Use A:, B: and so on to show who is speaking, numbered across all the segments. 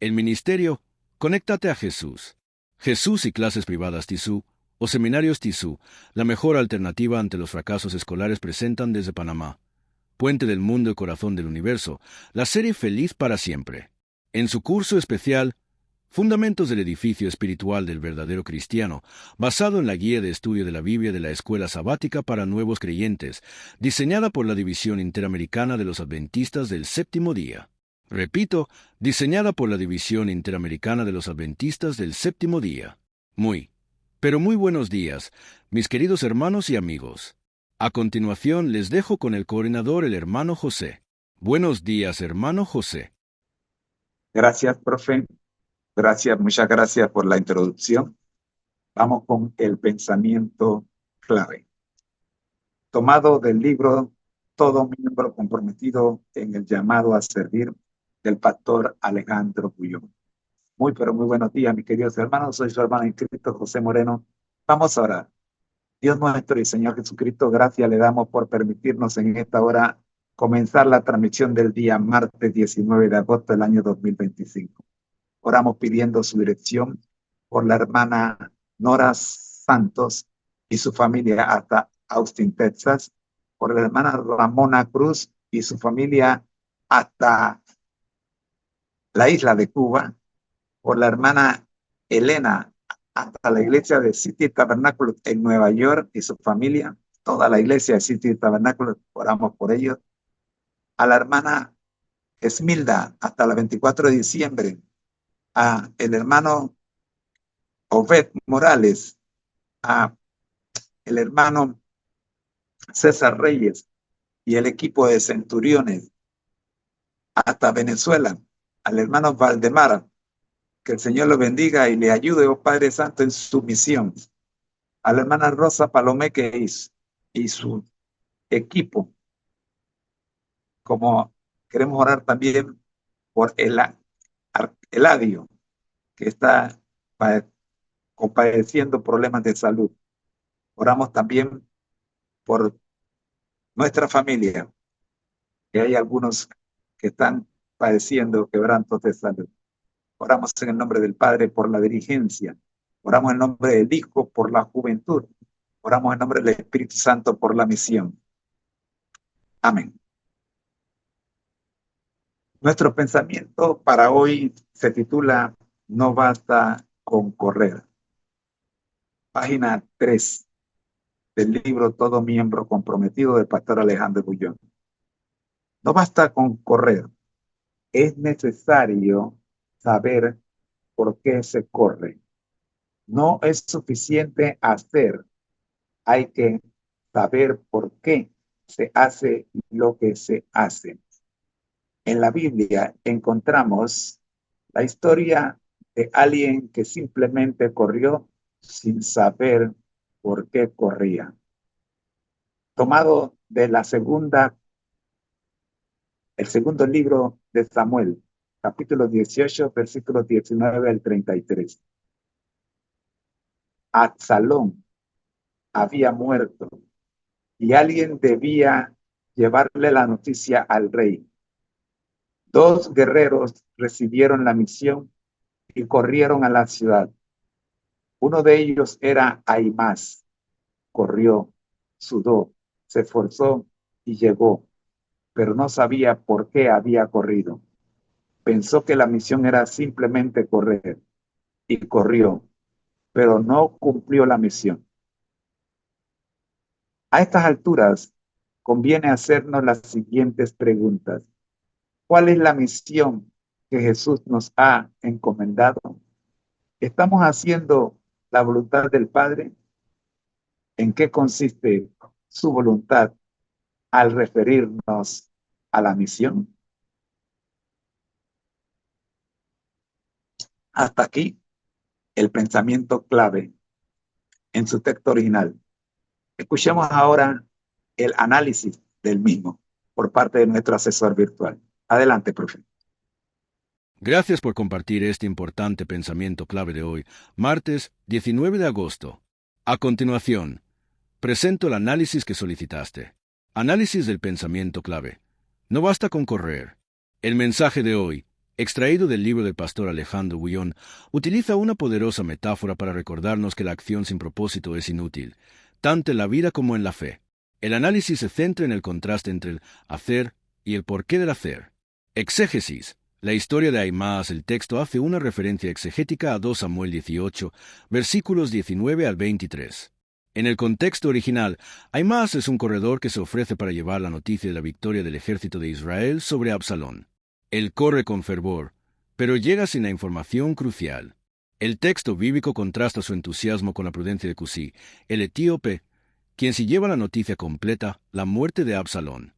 A: El ministerio, conéctate a Jesús. Jesús y clases privadas TISU o seminarios TISU, la mejor alternativa ante los fracasos escolares presentan desde Panamá. Puente del Mundo y Corazón del Universo, la serie Feliz para Siempre. En su curso especial, Fundamentos del Edificio Espiritual del Verdadero Cristiano, basado en la guía de estudio de la Biblia de la Escuela Sabática para Nuevos Creyentes, diseñada por la División Interamericana de los Adventistas del Séptimo Día. Repito, diseñada por la División Interamericana de los Adventistas del Séptimo Día. Pero muy buenos días, mis queridos hermanos y amigos. A continuación les dejo con el coordinador, el hermano José. Buenos días, hermano José.
B: Gracias, profe. Gracias, muchas gracias por la introducción. Vamos con el pensamiento clave. Tomado del libro Todo miembro comprometido en el llamado a servir del pastor Alejandro Bullón. Pero muy buenos días, mis queridos hermanos. Soy su hermano en Cristo, José Moreno. Vamos a orar. Dios nuestro y Señor Jesucristo, gracias le damos por permitirnos en esta hora comenzar la transmisión del día martes 19 de agosto del año 2025. Oramos pidiendo su dirección por la hermana Nora Santos y su familia hasta Austin, Texas, por la hermana Ramona Cruz y su familia hasta la isla de Cuba, por la hermana Elena hasta la iglesia de City Tabernacle en Nueva York y su familia, toda la iglesia de City Tabernacle, oramos por ellos, a la hermana Esmilda hasta el 24 de diciembre, a el hermano Obed Morales, a el hermano César Reyes y el equipo de centuriones hasta Venezuela, al hermano Valdemar, que el Señor lo bendiga y le ayude, oh Padre Santo, en su misión, a la hermana Rosa Palomeque y su equipo, como queremos orar también por Eladio, que está padeciendo problemas de salud. Oramos también por nuestra familia, que hay algunos que están padeciendo quebrantos de salud. Oramos en el nombre del Padre por la dirigencia. Oramos en el nombre del Hijo por la juventud. Oramos en nombre del Espíritu Santo por la misión. Amén. Nuestro pensamiento para hoy se titula No basta con correr. Página 3 del libro Todo miembro comprometido del pastor Alejandro Bullón. No basta con correr. Es necesario saber por qué se corre. No es suficiente hacer. Hay que saber por qué se hace lo que se hace. En la Biblia encontramos la historia de alguien que simplemente corrió sin saber por qué corría. Tomado de el segundo libro de Samuel, capítulo 18, versículos 19 al 33. Absalón había muerto y alguien debía llevarle la noticia al rey. Dos guerreros recibieron la misión y corrieron a la ciudad. Uno de ellos era Ahimaaz. Corrió, sudó, se esforzó y llegó, pero no sabía por qué había corrido. Pensó que la misión era simplemente correr y corrió, pero no cumplió la misión. A estas alturas, conviene hacernos las siguientes preguntas. ¿Cuál es la misión que Jesús nos ha encomendado? ¿Estamos haciendo la voluntad del Padre? ¿En qué consiste su voluntad al referirnos a la misión? Hasta aquí el pensamiento clave en su texto original. Escuchemos ahora el análisis del mismo por parte de nuestro asesor virtual. Adelante, profe.
A: Gracias por compartir este importante pensamiento clave de hoy, martes 19 de agosto. A continuación, presento el análisis que solicitaste. Análisis del pensamiento clave. No basta con correr. El mensaje de hoy, extraído del libro del pastor Alejandro Bullón, utiliza una poderosa metáfora para recordarnos que la acción sin propósito es inútil, tanto en la vida como en la fe. El análisis se centra en el contraste entre el hacer y el porqué del hacer. Exégesis. La historia de Ahimaas, el texto hace una referencia exegética a 2 Samuel 18, versículos 19 al 23. En el contexto original, Ahimaas es un corredor que se ofrece para llevar la noticia de la victoria del ejército de Israel sobre Absalón. Él corre con fervor, pero llega sin la información crucial. El texto bíblico contrasta su entusiasmo con la prudencia de Cusí, el etíope, quien sí lleva la noticia completa, la muerte de Absalón.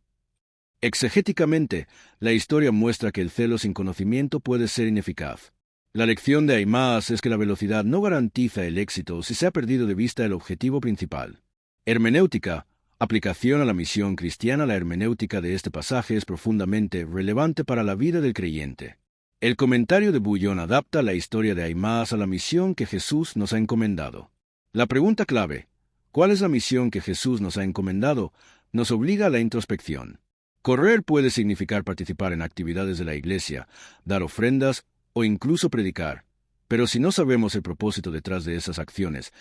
A: Exegéticamente, la historia muestra que el celo sin conocimiento puede ser ineficaz. La lección de Ahimaas es que la velocidad no garantiza el éxito si se ha perdido de vista el objetivo principal. Hermenéutica. Aplicación a la misión cristiana. La hermenéutica de este pasaje es profundamente relevante para la vida del creyente. El comentario de Bullón adapta la historia de Ahimaas a la misión que Jesús nos ha encomendado. La pregunta clave, ¿cuál es la misión que Jesús nos ha encomendado?, nos obliga a la introspección. Correr puede significar participar en actividades de la iglesia, dar ofrendas o incluso predicar. Pero si no sabemos el propósito detrás de esas acciones,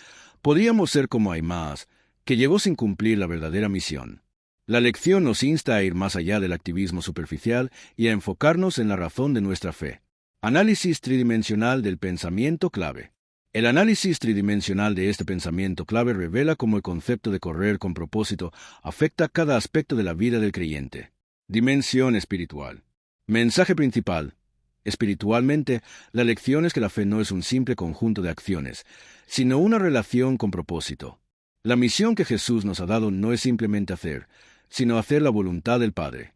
A: podríamos ser como Ahimaas, que llegó sin cumplir la verdadera misión. La lección nos insta a ir más allá del activismo superficial y a enfocarnos en la razón de nuestra fe. Análisis tridimensional del pensamiento clave. El análisis tridimensional de este pensamiento clave revela cómo el concepto de correr con propósito afecta cada aspecto de la vida del creyente. Dimensión espiritual. Mensaje principal. Espiritualmente, la lección es que la fe no es un simple conjunto de acciones, sino una relación con propósito. La misión que Jesús nos ha dado no es simplemente hacer, sino hacer la voluntad del Padre.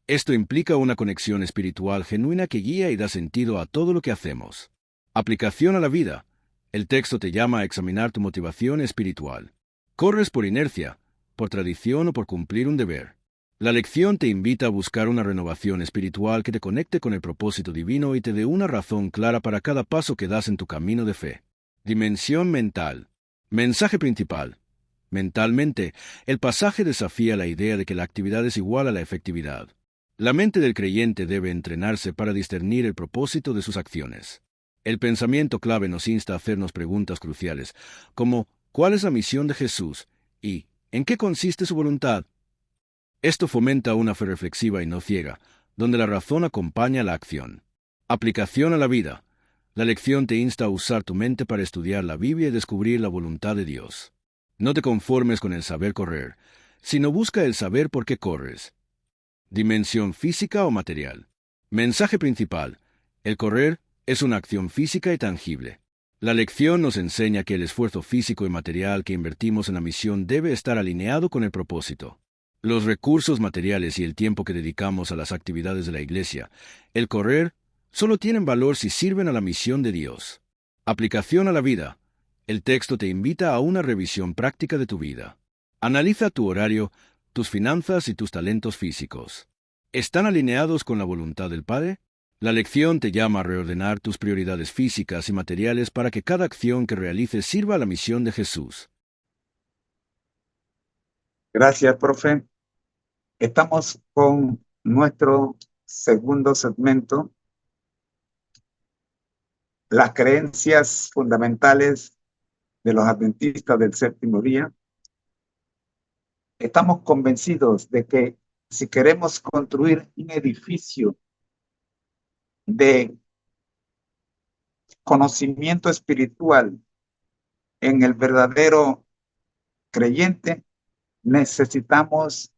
A: Esto implica una conexión espiritual genuina que guía y da sentido a todo lo que hacemos. Aplicación a la vida. El texto te llama a examinar tu motivación espiritual. ¿Corres por inercia, por tradición o por cumplir un deber? La lección te invita a buscar una renovación espiritual que te conecte con el propósito divino y te dé una razón clara para cada paso que das en tu camino de fe. Dimensión mental. Mensaje principal. Mentalmente, el pasaje desafía la idea de que la actividad es igual a la efectividad. La mente del creyente debe entrenarse para discernir el propósito de sus acciones. El pensamiento clave nos insta a hacernos preguntas cruciales, como ¿cuál es la misión de Jesús? Y ¿en qué consiste su voluntad? Esto fomenta una fe reflexiva y no ciega, donde la razón acompaña la acción. Aplicación a la vida. La lección te insta a usar tu mente para estudiar la Biblia y descubrir la voluntad de Dios. No te conformes con el saber correr, sino busca el saber por qué corres. Dimensión física o material. Mensaje principal. El correr es una acción física y tangible. La lección nos enseña que el esfuerzo físico y material que invertimos en la misión debe estar alineado con el propósito. Los recursos materiales y el tiempo que dedicamos a las actividades de la iglesia, el correr, solo tienen valor si sirven a la misión de Dios. Aplicación a la vida. El texto te invita a una revisión práctica de tu vida. Analiza tu horario, tus finanzas y tus talentos físicos. ¿Están alineados con la voluntad del Padre? La lección te llama a reordenar tus prioridades físicas y materiales para que cada acción que realices sirva a la misión de Jesús.
B: Gracias, profe. Estamos con nuestro segundo segmento, las creencias fundamentales de los adventistas del séptimo día. Estamos convencidos de que si queremos construir un edificio de conocimiento espiritual en el verdadero creyente, necesitamos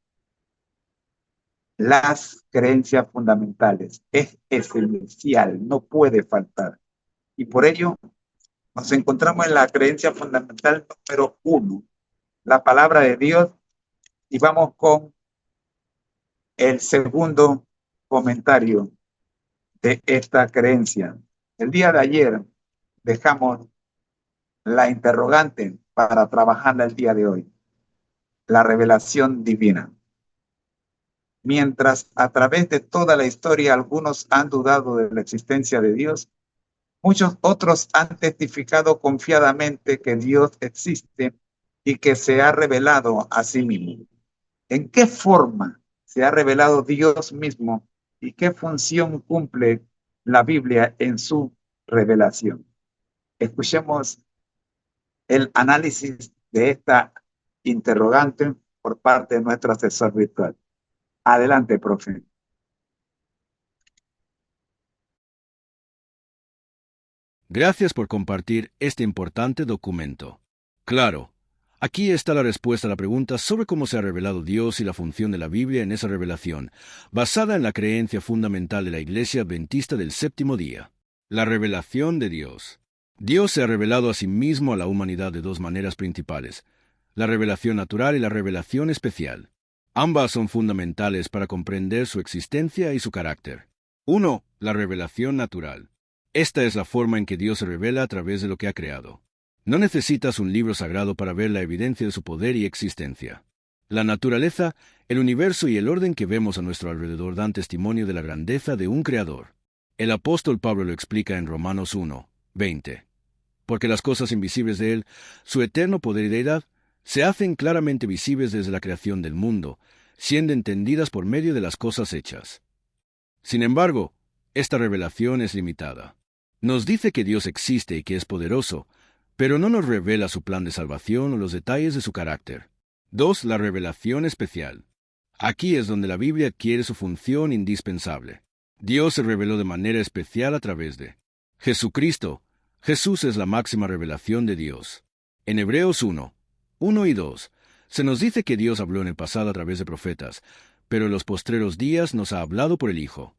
B: las creencias fundamentales. Es esencial, no puede faltar. Y por ello nos encontramos en la creencia fundamental número 1, la palabra de Dios, y vamos con el segundo comentario de esta creencia. El día de ayer dejamos la interrogante para trabajarla el día de hoy, la revelación divina. Mientras a través de toda la historia algunos han dudado de la existencia de Dios, muchos otros han testificado confiadamente que Dios existe y que se ha revelado a sí mismo. ¿En qué forma se ha revelado Dios mismo y qué función cumple la Biblia en su revelación. Escuchemos el análisis de esta interrogante por parte de nuestro asesor virtual. Adelante, profe.
A: Gracias por compartir este importante documento. Claro, aquí está la respuesta a la pregunta sobre cómo se ha revelado Dios y la función de la Biblia en esa revelación, basada en la creencia fundamental de la Iglesia Adventista del Séptimo Día. La revelación de Dios. Dios se ha revelado a sí mismo a la humanidad de dos maneras principales, la revelación natural y la revelación especial. Ambas son fundamentales para comprender su existencia y su carácter. 1. La revelación natural. Esta es la forma en que Dios se revela a través de lo que ha creado. No necesitas un libro sagrado para ver la evidencia de su poder y existencia. La naturaleza, el universo y el orden que vemos a nuestro alrededor dan testimonio de la grandeza de un Creador. El apóstol Pablo lo explica en Romanos 1, 20. Porque las cosas invisibles de Él, su eterno poder y deidad, se hacen claramente visibles desde la creación del mundo, siendo entendidas por medio de las cosas hechas. Sin embargo, esta revelación es limitada. Nos dice que Dios existe y que es poderoso, pero no nos revela su plan de salvación o los detalles de su carácter. 2. La revelación especial. Aquí es donde la Biblia adquiere su función indispensable. Dios se reveló de manera especial a través de Jesucristo. Jesús es la máxima revelación de Dios. En Hebreos 1, 1 y 2, se nos dice que Dios habló en el pasado a través de profetas, pero en los postreros días nos ha hablado por el Hijo.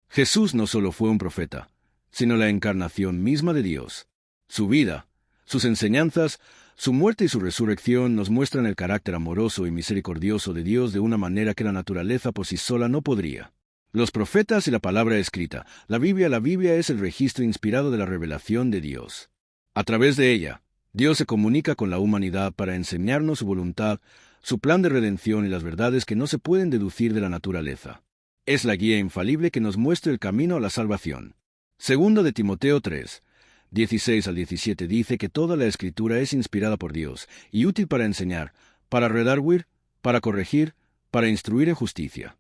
A: Jesús no solo fue un profeta, sino la encarnación misma de Dios. Su vida, sus enseñanzas, su muerte y su resurrección nos muestran el carácter amoroso y misericordioso de Dios de una manera que la naturaleza por sí sola no podría. Los profetas y la palabra escrita, la Biblia es el registro inspirado de la revelación de Dios. A través de ella, Dios se comunica con la humanidad para enseñarnos su voluntad, su plan de redención y las verdades que no se pueden deducir de la naturaleza. Es la guía infalible que nos muestra el camino a la salvación. Segundo de Timoteo 3, 16 al 17 dice que toda la Escritura es inspirada por Dios y útil para enseñar, para redarguir, para corregir, para instruir en justicia.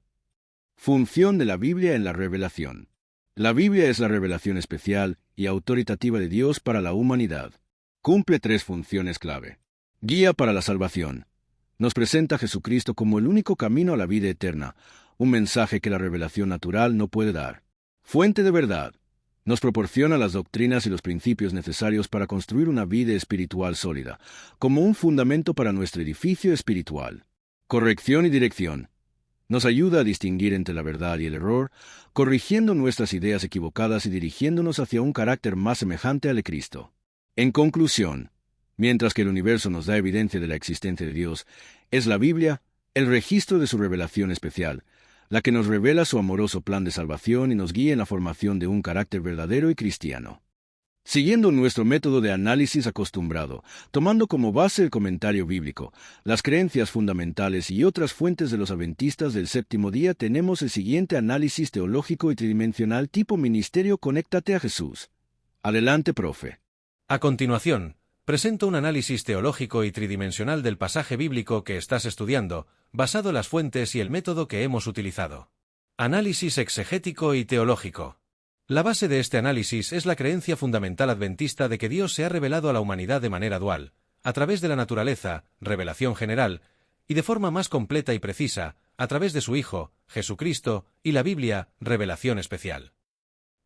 A: Función de la Biblia en la revelación. La Biblia es la revelación especial y autoritativa de Dios para la humanidad. Cumple tres funciones clave. Guía para la salvación. Nos presenta a Jesucristo como el único camino a la vida eterna, un mensaje que la revelación natural no puede dar. Fuente de verdad. Nos proporciona las doctrinas y los principios necesarios para construir una vida espiritual sólida, como un fundamento para nuestro edificio espiritual. Corrección y dirección. Nos ayuda a distinguir entre la verdad y el error, corrigiendo nuestras ideas equivocadas y dirigiéndonos hacia un carácter más semejante al de Cristo. En conclusión, mientras que el universo nos da evidencia de la existencia de Dios, es la Biblia, el registro de su revelación especial, la que nos revela su amoroso plan de salvación y nos guía en la formación de un carácter verdadero y cristiano. Siguiendo nuestro método de análisis acostumbrado, tomando como base el comentario bíblico, las creencias fundamentales y otras fuentes de los adventistas del séptimo día, tenemos el siguiente análisis teológico y tridimensional tipo ministerio Conéctate a Jesús. Adelante, profe.
C: A continuación, presento un análisis teológico y tridimensional del pasaje bíblico que estás estudiando, basado en las fuentes y el método que hemos utilizado. Análisis exegético y teológico. La base de este análisis es la creencia fundamental adventista de que Dios se ha revelado a la humanidad de manera dual, a través de la naturaleza, revelación general, y de forma más completa y precisa, a través de su Hijo, Jesucristo, y la Biblia, revelación especial.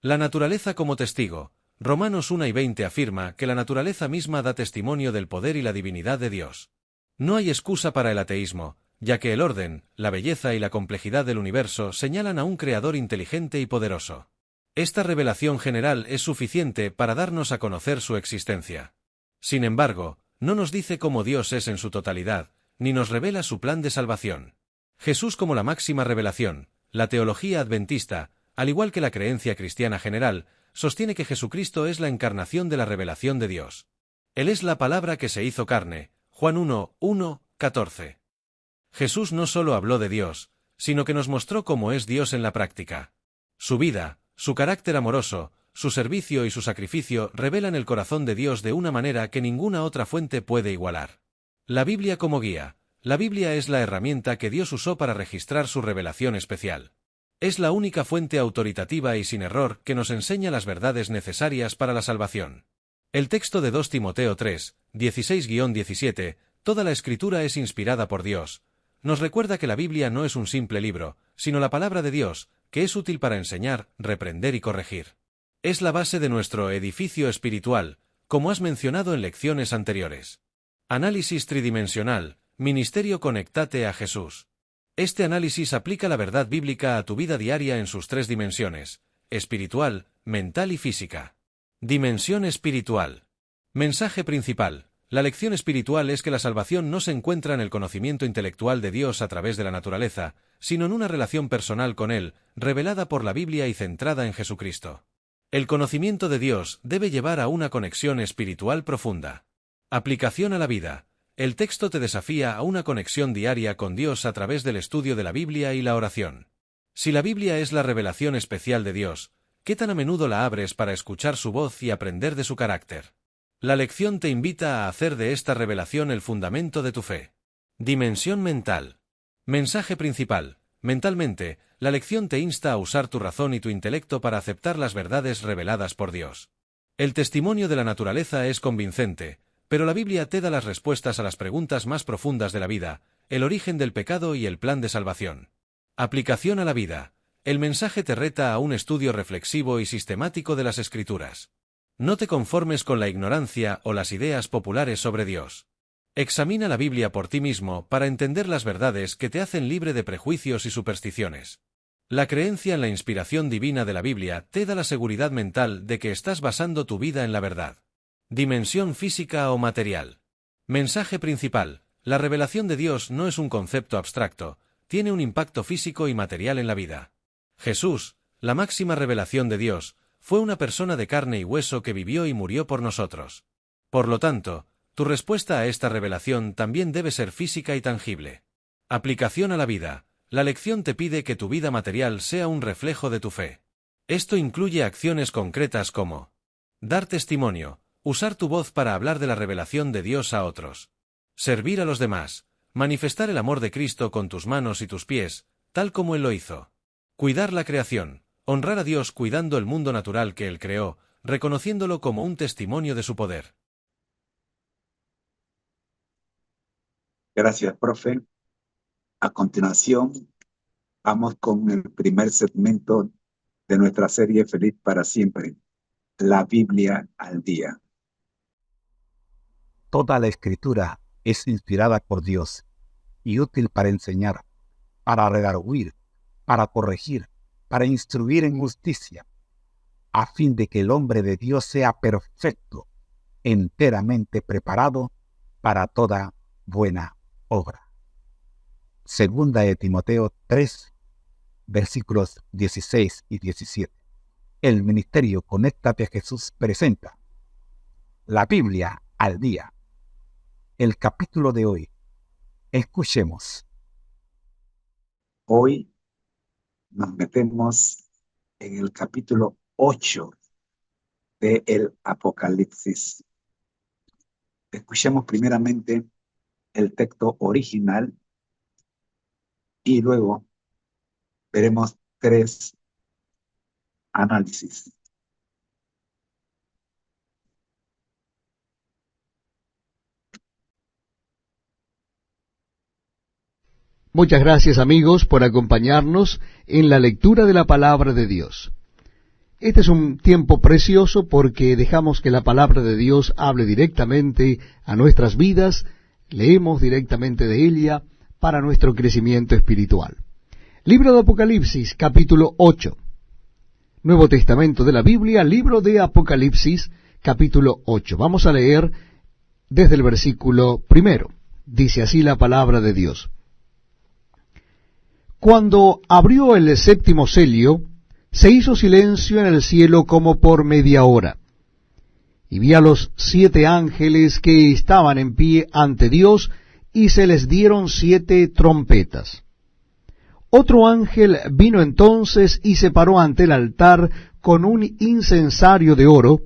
C: La naturaleza como testigo. Romanos 1 y 20 afirma que la naturaleza misma da testimonio del poder y la divinidad de Dios. No hay excusa para el ateísmo, ya que el orden, la belleza y la complejidad del universo señalan a un creador inteligente y poderoso. Esta revelación general es suficiente para darnos a conocer su existencia. Sin embargo, no nos dice cómo Dios es en su totalidad, ni nos revela su plan de salvación. Jesús como la máxima revelación. La teología adventista, al igual que la creencia cristiana general, sostiene que Jesucristo es la encarnación de la revelación de Dios. Él es la palabra que se hizo carne. Juan 1, 1, 14. Jesús no solo habló de Dios, sino que nos mostró cómo es Dios en la práctica. Su vida, su carácter amoroso, su servicio y su sacrificio revelan el corazón de Dios de una manera que ninguna otra fuente puede igualar. La Biblia como guía. La Biblia es la herramienta que Dios usó para registrar su revelación especial. Es la única fuente autoritativa y sin error que nos enseña las verdades necesarias para la salvación. El texto de 2 Timoteo 3, 16-17, toda la Escritura es inspirada por Dios. Nos recuerda que la Biblia no es un simple libro, sino la palabra de Dios, que es útil para enseñar, reprender y corregir. Es la base de nuestro edificio espiritual, como has mencionado en lecciones anteriores. Análisis tridimensional, ministerio Conéctate a Jesús. Este análisis aplica la verdad bíblica a tu vida diaria en sus 3 dimensiones: espiritual, mental y física. Dimensión espiritual. Mensaje principal. La lección espiritual es que la salvación no se encuentra en el conocimiento intelectual de Dios a través de la naturaleza, sino en una relación personal con Él, revelada por la Biblia y centrada en Jesucristo. El conocimiento de Dios debe llevar a una conexión espiritual profunda. Aplicación a la vida. El texto te desafía a una conexión diaria con Dios a través del estudio de la Biblia y la oración. Si la Biblia es la revelación especial de Dios, ¿qué tan a menudo la abres para escuchar su voz y aprender de su carácter? La lección te invita a hacer de esta revelación el fundamento de tu fe. Dimensión mental. Mensaje principal. Mentalmente, la lección te insta a usar tu razón y tu intelecto para aceptar las verdades reveladas por Dios. El testimonio de la naturaleza es convincente, pero la Biblia te da las respuestas a las preguntas más profundas de la vida, el origen del pecado y el plan de salvación. Aplicación a la vida. El mensaje te reta a un estudio reflexivo y sistemático de las Escrituras. No te conformes con la ignorancia o las ideas populares sobre Dios. Examina la Biblia por ti mismo para entender las verdades que te hacen libre de prejuicios y supersticiones. La creencia en la inspiración divina de la Biblia te da la seguridad mental de que estás basando tu vida en la verdad. Dimensión física o material. Mensaje principal. La revelación de Dios no es un concepto abstracto, tiene un impacto físico y material en la vida. Jesús, la máxima revelación de Dios, fue una persona de carne y hueso que vivió y murió por nosotros. Por lo tanto, tu respuesta a esta revelación también debe ser física y tangible. Aplicación a la vida. La lección te pide que tu vida material sea un reflejo de tu fe. Esto incluye acciones concretas como dar testimonio, usar tu voz para hablar de la revelación de Dios a otros, servir a los demás, manifestar el amor de Cristo con tus manos y tus pies, tal como Él lo hizo, cuidar la creación, honrar a Dios cuidando el mundo natural que Él creó, reconociéndolo como un testimonio de su poder.
B: Gracias, profe. A continuación, vamos con el primer segmento de nuestra serie Feliz para Siempre, la Biblia al día.
D: Toda la Escritura es inspirada por Dios y útil para enseñar, para redarguir, para corregir, para instruir en justicia, a fin de que el hombre de Dios sea perfecto, enteramente preparado para toda buena obra. Segunda de Timoteo 3, versículos 16 y 17. El ministerio Conéctate a Jesús presenta la Biblia al día. El capítulo de hoy. Escuchemos.
B: Hoy nos metemos en el capítulo 8 del Apocalipsis. Escuchemos primeramente el texto original y luego veremos 3 análisis.
E: Muchas gracias, amigos, por acompañarnos en la lectura de la palabra de Dios. Este es un tiempo precioso porque dejamos que la palabra de Dios hable directamente a nuestras vidas, leemos directamente de ella para nuestro crecimiento espiritual. Libro de Apocalipsis, capítulo 8. Nuevo Testamento de la Biblia, libro de Apocalipsis, capítulo 8. Vamos a leer desde el versículo 1. Dice así la palabra de Dios. Cuando abrió el 7º sello, se hizo silencio en el cielo como por media hora. Y vi a los 7 ángeles que estaban en pie ante Dios, y se les dieron 7 trompetas. Otro ángel vino entonces y se paró ante el altar con un incensario de oro,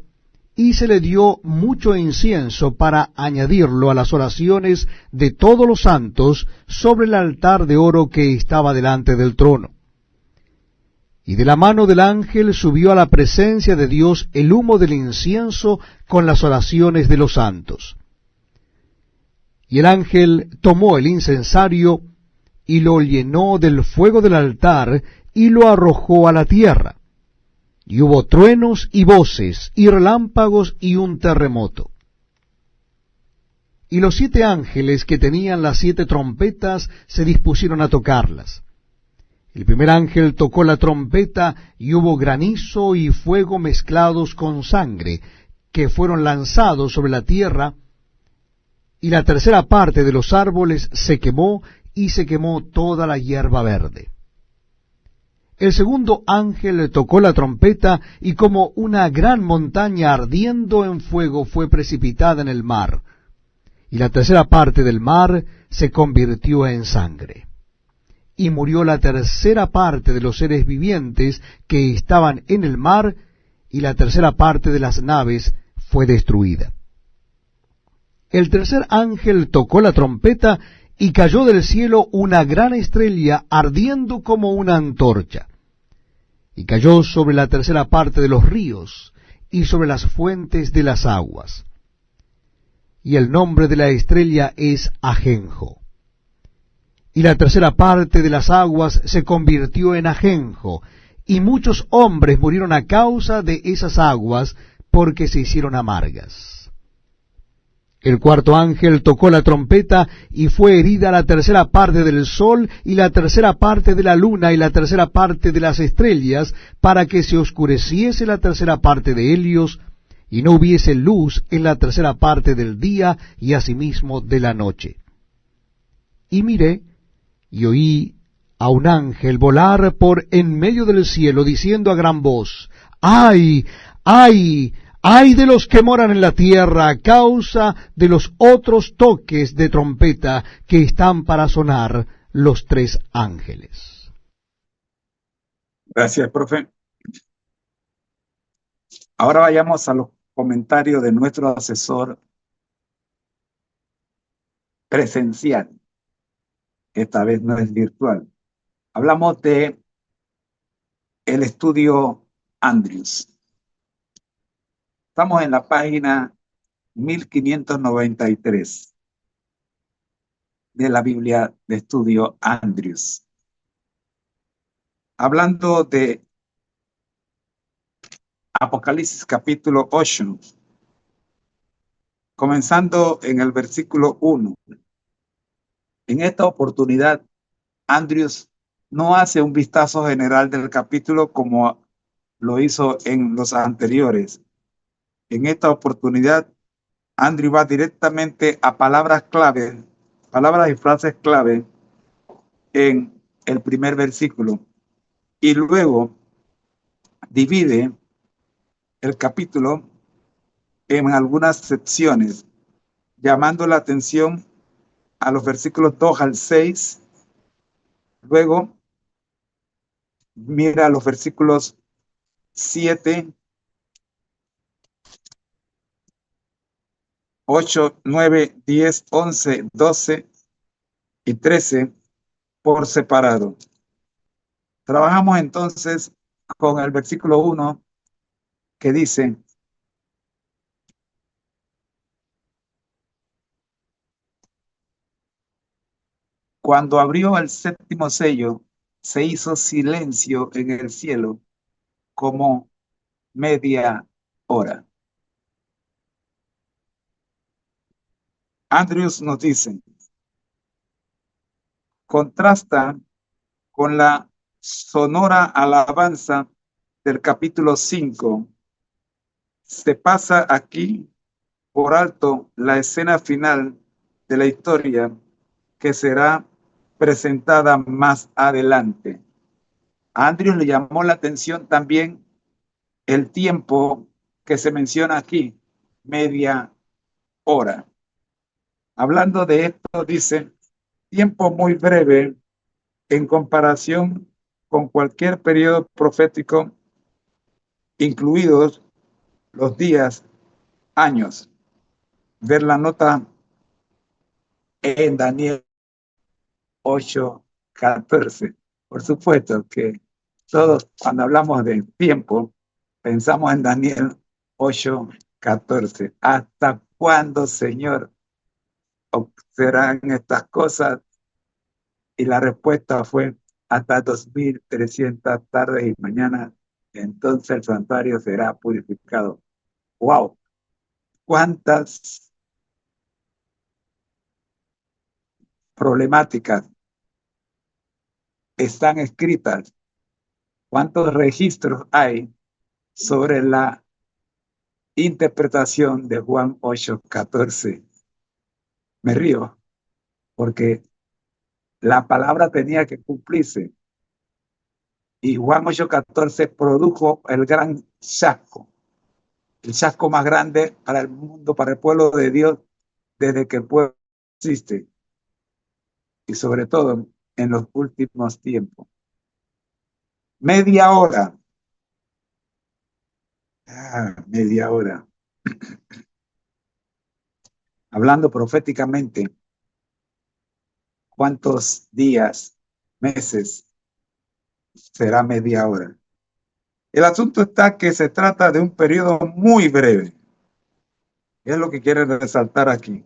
E: y se le dio mucho incienso para añadirlo a las oraciones de todos los santos sobre el altar de oro que estaba delante del trono. Y de la mano del ángel subió a la presencia de Dios el humo del incienso con las oraciones de los santos. Y el ángel tomó el incensario y lo llenó del fuego del altar y lo arrojó a la tierra. Y hubo truenos y voces y relámpagos y un terremoto. Y los 7 ángeles que tenían las 7 trompetas se dispusieron a tocarlas. El primer ángel tocó la trompeta y hubo granizo y fuego mezclados con sangre, que fueron lanzados sobre la tierra, y la tercera parte de los árboles se quemó, y se quemó toda la hierba verde. El segundo ángel tocó la trompeta, y como una gran montaña ardiendo en fuego fue precipitada en el mar, y la tercera parte del mar se convirtió en sangre. Y murió la tercera parte de los seres vivientes que estaban en el mar, y la tercera parte de las naves fue destruida. El tercer ángel tocó la trompeta, y cayó del cielo una gran estrella ardiendo como una antorcha. Y cayó sobre la tercera parte de los ríos, y sobre las fuentes de las aguas. Y el nombre de la estrella es Ajenjo. Y la tercera parte de las aguas se convirtió en ajenjo, y muchos hombres murieron a causa de esas aguas, porque se hicieron amargas. El cuarto ángel tocó la trompeta, y fue herida la tercera parte del sol, y la tercera parte de la luna, y la tercera parte de las estrellas, para que se oscureciese la tercera parte de ellos, y no hubiese luz en la tercera parte del día, y asimismo de la noche. Y miré, y oí a un ángel volar por en medio del cielo, diciendo a gran voz: ¡Ay, ay, ay de los que moran en la tierra a causa de los otros toques de trompeta que están para sonar los 3 ángeles!
B: Gracias, profe. Ahora vayamos a los comentarios de nuestro asesor presencial. Esta vez no es virtual. Hablamos de el estudio Andrews. Estamos en la página 1593 de la Biblia de estudio Andrews. Hablando de Apocalipsis capítulo 8, comenzando en el versículo 1. En esta oportunidad, Andrews no hace un vistazo general del capítulo como lo hizo en los anteriores. En esta oportunidad, Andrew va directamente a palabras clave, palabras y frases clave en el primer versículo, y luego divide el capítulo en algunas secciones, llamando la atención a los versículos 2 al 6, luego mira los versículos 7, 8, 9, 10, 11, 12 y 13 por separado. Trabajamos entonces con el versículo 1 que dice: cuando abrió el séptimo sello, se hizo silencio en el cielo como media hora. Andrews nos dice: contrasta con la sonora alabanza del capítulo 5. Se pasa aquí por alto la escena final de la historia que será presentada más adelante. A Andrews le llamó la atención también el tiempo que se menciona aquí, media hora. Hablando de esto, dice: tiempo muy breve en comparación con cualquier periodo profético, incluidos los días, años. Ver la nota en Daniel 8:14. Por supuesto que Todos, cuando hablamos de tiempo, pensamos en Daniel 8:14. ¿Hasta cuándo, Señor, serán estas cosas? Y la respuesta fue hasta 2300 tardes y mañanas, entonces el santuario será purificado. ¡Wow! ¿Cuántas problemáticas están escritas? ¿Cuántos registros hay sobre la interpretación de Juan 8:14? Me río porque la palabra tenía que cumplirse. Y Juan 8:14 produjo el gran chasco, el chasco más grande para el mundo, para el pueblo de Dios, desde que el pueblo existe. Y sobre todo en los últimos tiempos. Media hora. Media hora. Hablando proféticamente, ¿cuántos días, meses será media hora? El asunto está que se trata de un periodo muy breve. Es lo que quiero resaltar aquí.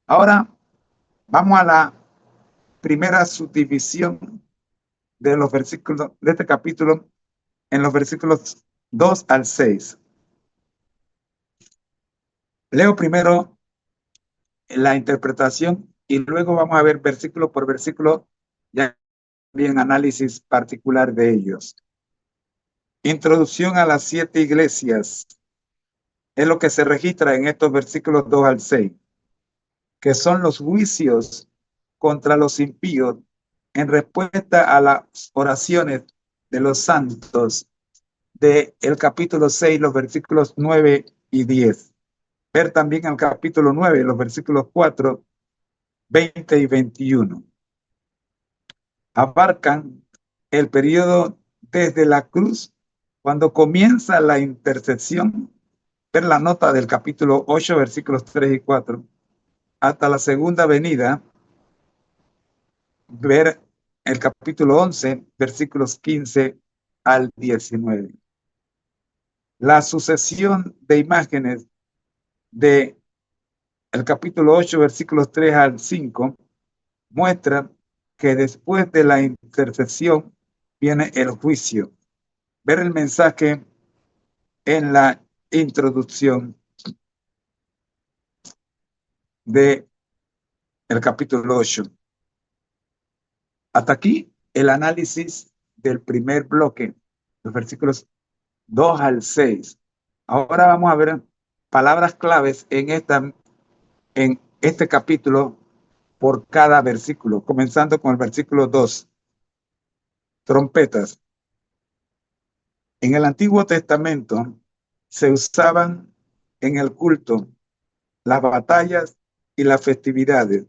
B: Ahora vamos a la primera subdivisión de los versículos de este capítulo, en los versículos 2 al 6. Leo primero la interpretación y luego vamos a ver versículo por versículo, ya bien análisis particular de ellos. Introducción a las 7 iglesias es lo que se registra en estos versículos 2 al 6, que son los juicios contra los impíos en respuesta a las oraciones de los santos del capítulo 6, los versículos 9 y 10. Ver también el capítulo 9, los versículos 4, 20 y 21. Abarcan el periodo desde la cruz, cuando comienza la intercesión, ver la nota del capítulo 8, versículos 3 y 4, hasta la segunda venida, ver el capítulo 11, versículos 15 al 19. La sucesión de imágenes de el capítulo 8, versículos 3 al 5, muestra que después de la intercesión viene el juicio. Ver el mensaje en la introducción de el capítulo 8. Hasta aquí el análisis del primer bloque, los versículos 2 al 6. Ahora vamos a ver palabras claves en este capítulo por cada versículo, comenzando con el versículo 2. Trompetas. En el Antiguo Testamento se usaban en el culto, las batallas y las festividades.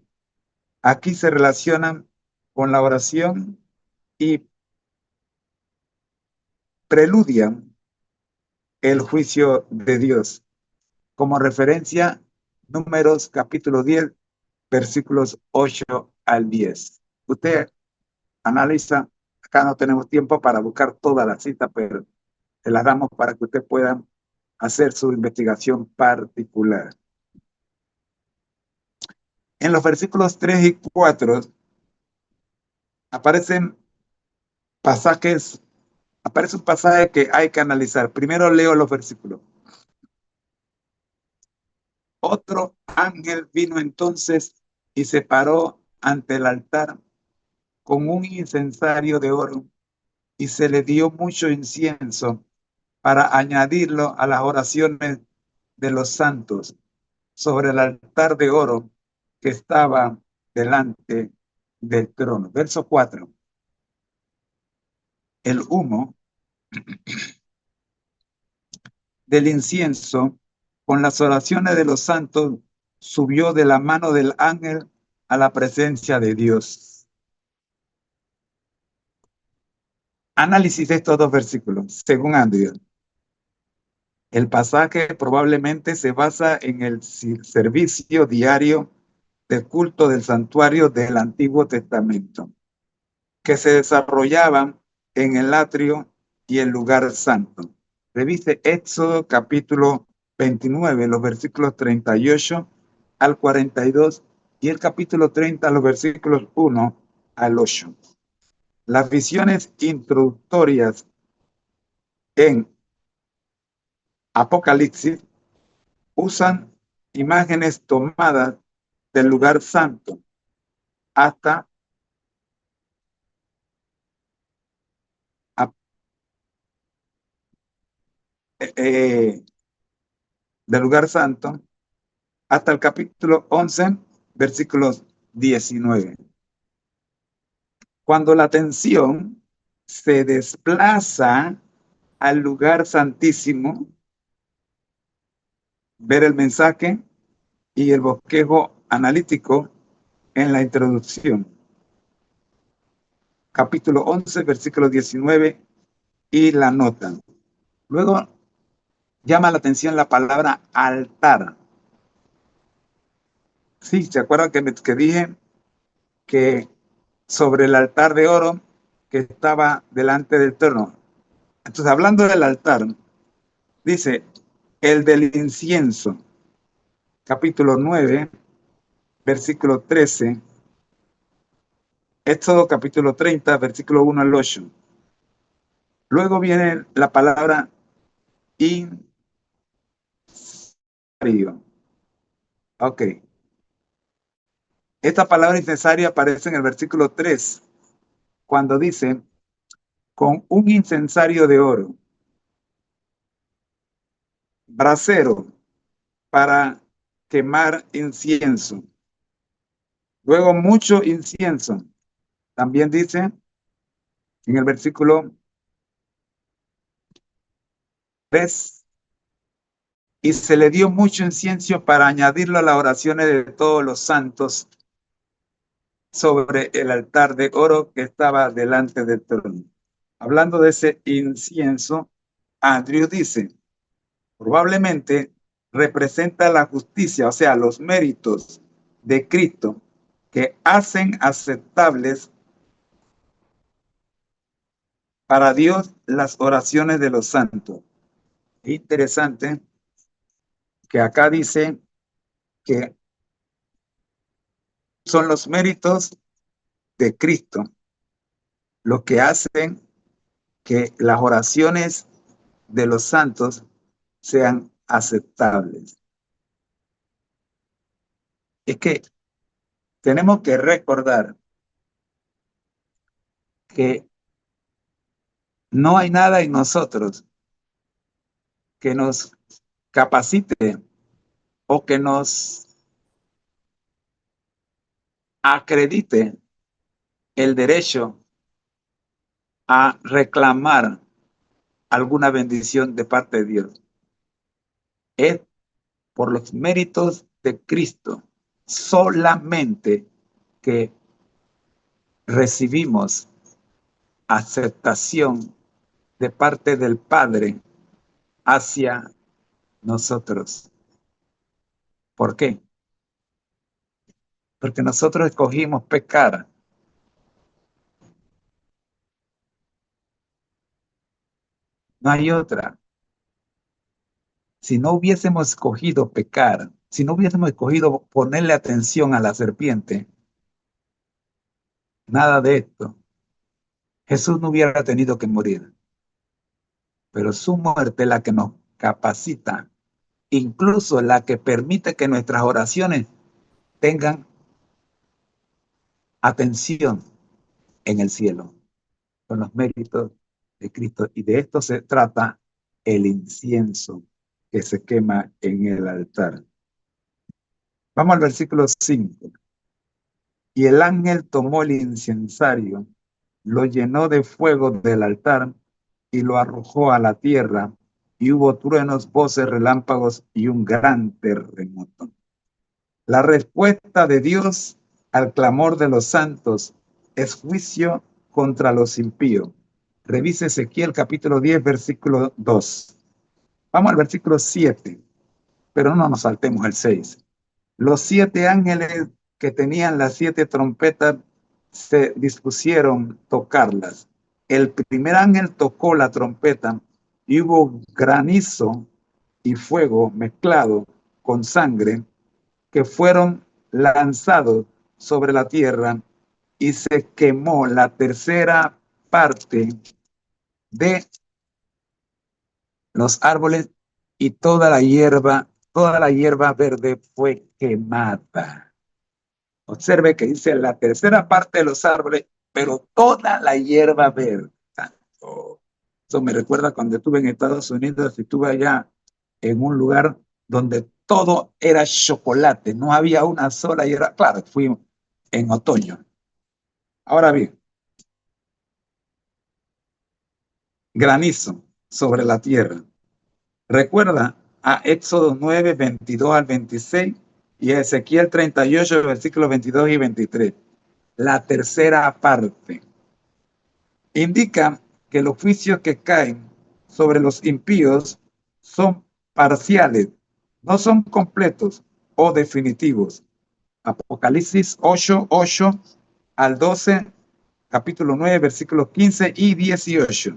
B: Aquí se relacionan con la oración y preludian el juicio de Dios. Como referencia, Números capítulo 10, versículos 8 al 10. Usted analiza, acá no tenemos tiempo para buscar toda la cita, pero se la damos para que usted pueda hacer su investigación particular. En los versículos 3 y 4 aparecen pasajes, aparece un pasaje que hay que analizar. Primero leo los versículos. Otro ángel vino entonces y se paró ante el altar con un incensario de oro y se le dio mucho incienso para añadirlo a las oraciones de los santos sobre el altar de oro que estaba delante del trono. Verso 4. El humo del incienso con las oraciones de los santos subió de la mano del ángel a la presencia de Dios. Análisis de estos dos versículos, según Andrew. El pasaje probablemente se basa en el servicio diario de culto del santuario del Antiguo Testamento, que se desarrollaban en el atrio y el lugar santo. Revise Éxodo capítulo 29, los versículos 38 al 42 y el capítulo 30, los versículos 1 al 8. Las visiones introductorias en Apocalipsis usan imágenes tomadas del lugar santo hasta del lugar santo hasta el capítulo 11, versículos 19. Cuando la atención se desplaza al lugar santísimo, ver el mensaje y el bosquejo analítico en la introducción. Capítulo 11, versículo 19 y la nota. Luego llama la atención la palabra altar. Sí, ¿se acuerdan que dije que sobre el altar de oro que estaba delante del trono? Entonces, hablando del altar, dice, el del incienso, capítulo 9, versículo 13, Éxodo capítulo 30, versículo 1 al 8. Luego viene la palabra incensario. Ok. Esta palabra incensario aparece en el versículo 3, cuando dice, con un incensario de oro, brasero para quemar incienso. Luego mucho incienso. También dice en el versículo 3, y se le dio mucho incienso para añadirlo a las oraciones de todos los santos sobre el altar de oro que estaba delante del trono. Hablando de ese incienso, Andrew dice, probablemente representa la justicia, o sea, los méritos de Cristo que hacen aceptables para Dios las oraciones de los santos. Interesante que acá dice que son los méritos de Cristo los que hacen que las oraciones de los santos sean aceptables. Es que tenemos que recordar que no hay nada en nosotros que nos capacite o que nos acredite el derecho a reclamar alguna bendición de parte de Dios. Es por los méritos de Cristo solamente que recibimos aceptación de parte del Padre hacia nosotros. ¿Por qué? Porque nosotros escogimos pecar. No hay otra. Si no hubiésemos escogido pecar, si no hubiésemos escogido ponerle atención a la serpiente, nada de esto, Jesús no hubiera tenido que morir. Pero su muerte es la que nos capacita, incluso la que permite que nuestras oraciones tengan atención en el cielo, con los méritos de Cristo. Y de esto se trata el incienso que se quema en el altar. Vamos al versículo 5. Y el ángel tomó el incensario, lo llenó de fuego del altar y lo arrojó a la tierra, y hubo truenos, voces, relámpagos y un gran terremoto. La respuesta de Dios al clamor de los santos es juicio contra los impíos. Revise Ezequiel capítulo 10, versículo 2. Vamos al versículo 7, pero no nos saltemos el 6. Los 7 ángeles que tenían las 7 trompetas se dispusieron tocarlas. el primer ángel tocó la trompeta y hubo granizo y fuego mezclado con sangre que fueron lanzados sobre la tierra y se quemó la tercera parte de los árboles y toda la hierba verde fue quemada. Observe que dice la tercera parte de los árboles, pero toda la hierba verde. Oh, eso me recuerda cuando estuve en Estados Unidos, estuve allá en un lugar donde todo era chocolate, no había una sola hierba. Claro, fui en otoño. Ahora bien, granizo sobre la tierra. Recuerda a Éxodo 9, 22 al 26 y a Ezequiel 38, versículos 22 y 23. La tercera parte indica que los juicios que caen sobre los impíos son parciales, no son completos o definitivos. Apocalipsis 8, 8 al 12, capítulo 9, versículos 15 y 18.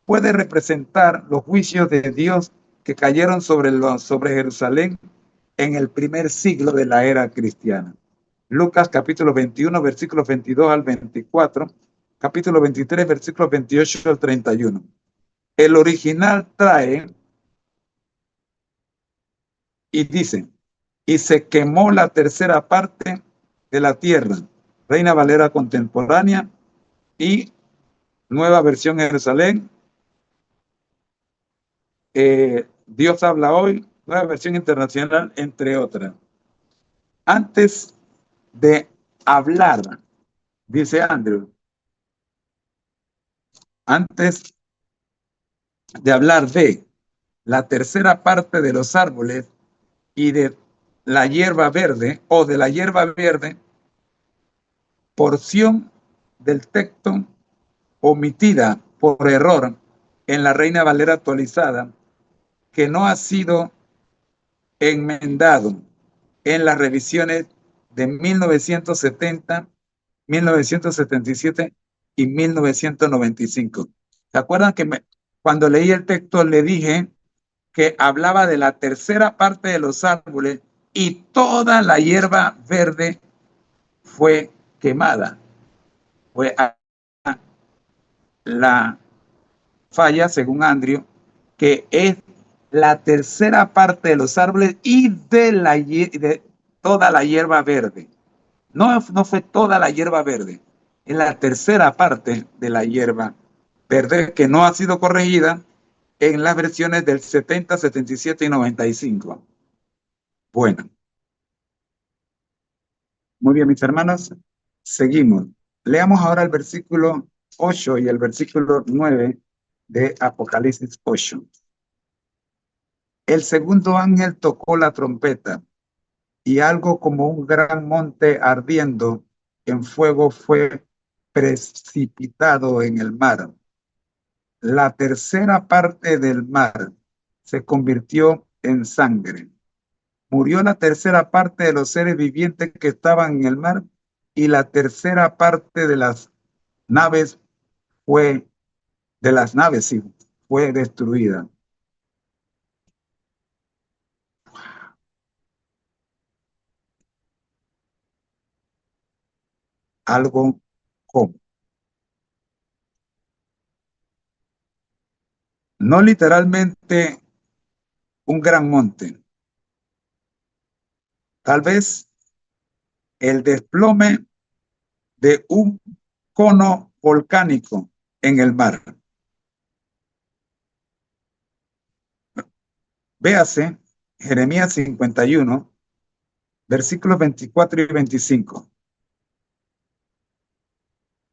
B: Puede representar los juicios de Dios que cayeron sobre Jerusalén en el primer siglo de la era cristiana. Lucas capítulo 21, versículos 22 al 24, capítulo 23, versículos 28 al 31. El original trae y dice, y se quemó la tercera parte de la tierra, Reina Valera contemporánea y Nueva Versión Jerusalén, Dios habla hoy, Nueva Versión Internacional, entre otras. Antes de hablar, dice Andrew, antes de hablar de la tercera parte de los árboles y de la hierba verde o de la hierba verde, porción del texto omitida por error en la Reina Valera actualizada, que no ha sido enmendado en las revisiones de 1970, 1977 y 1995. ¿Se acuerdan que cuando leí el texto le dije que hablaba de la tercera parte de los árboles y toda la hierba verde fue quemada? Fue la falla, según Andrew, que es la tercera parte de los árboles y de toda la hierba verde. No fue toda la hierba verde, es la tercera parte de la hierba verde que no ha sido corregida en las versiones del 70, 77 y 95. Bueno, muy bien, mis hermanos, seguimos. Leamos ahora el versículo 8 y el versículo 9 de Apocalipsis 8. El segundo ángel tocó la trompeta y algo como un gran monte ardiendo en fuego fue precipitado en el mar. La tercera parte del mar se convirtió en sangre. Murió la tercera parte de los seres vivientes que estaban en el mar y la tercera parte de las naves fue destruida. Algo como. No literalmente un gran monte. Tal vez el desplome de un cono volcánico en el mar. Véase Jeremías 51, versículos 24 y 25.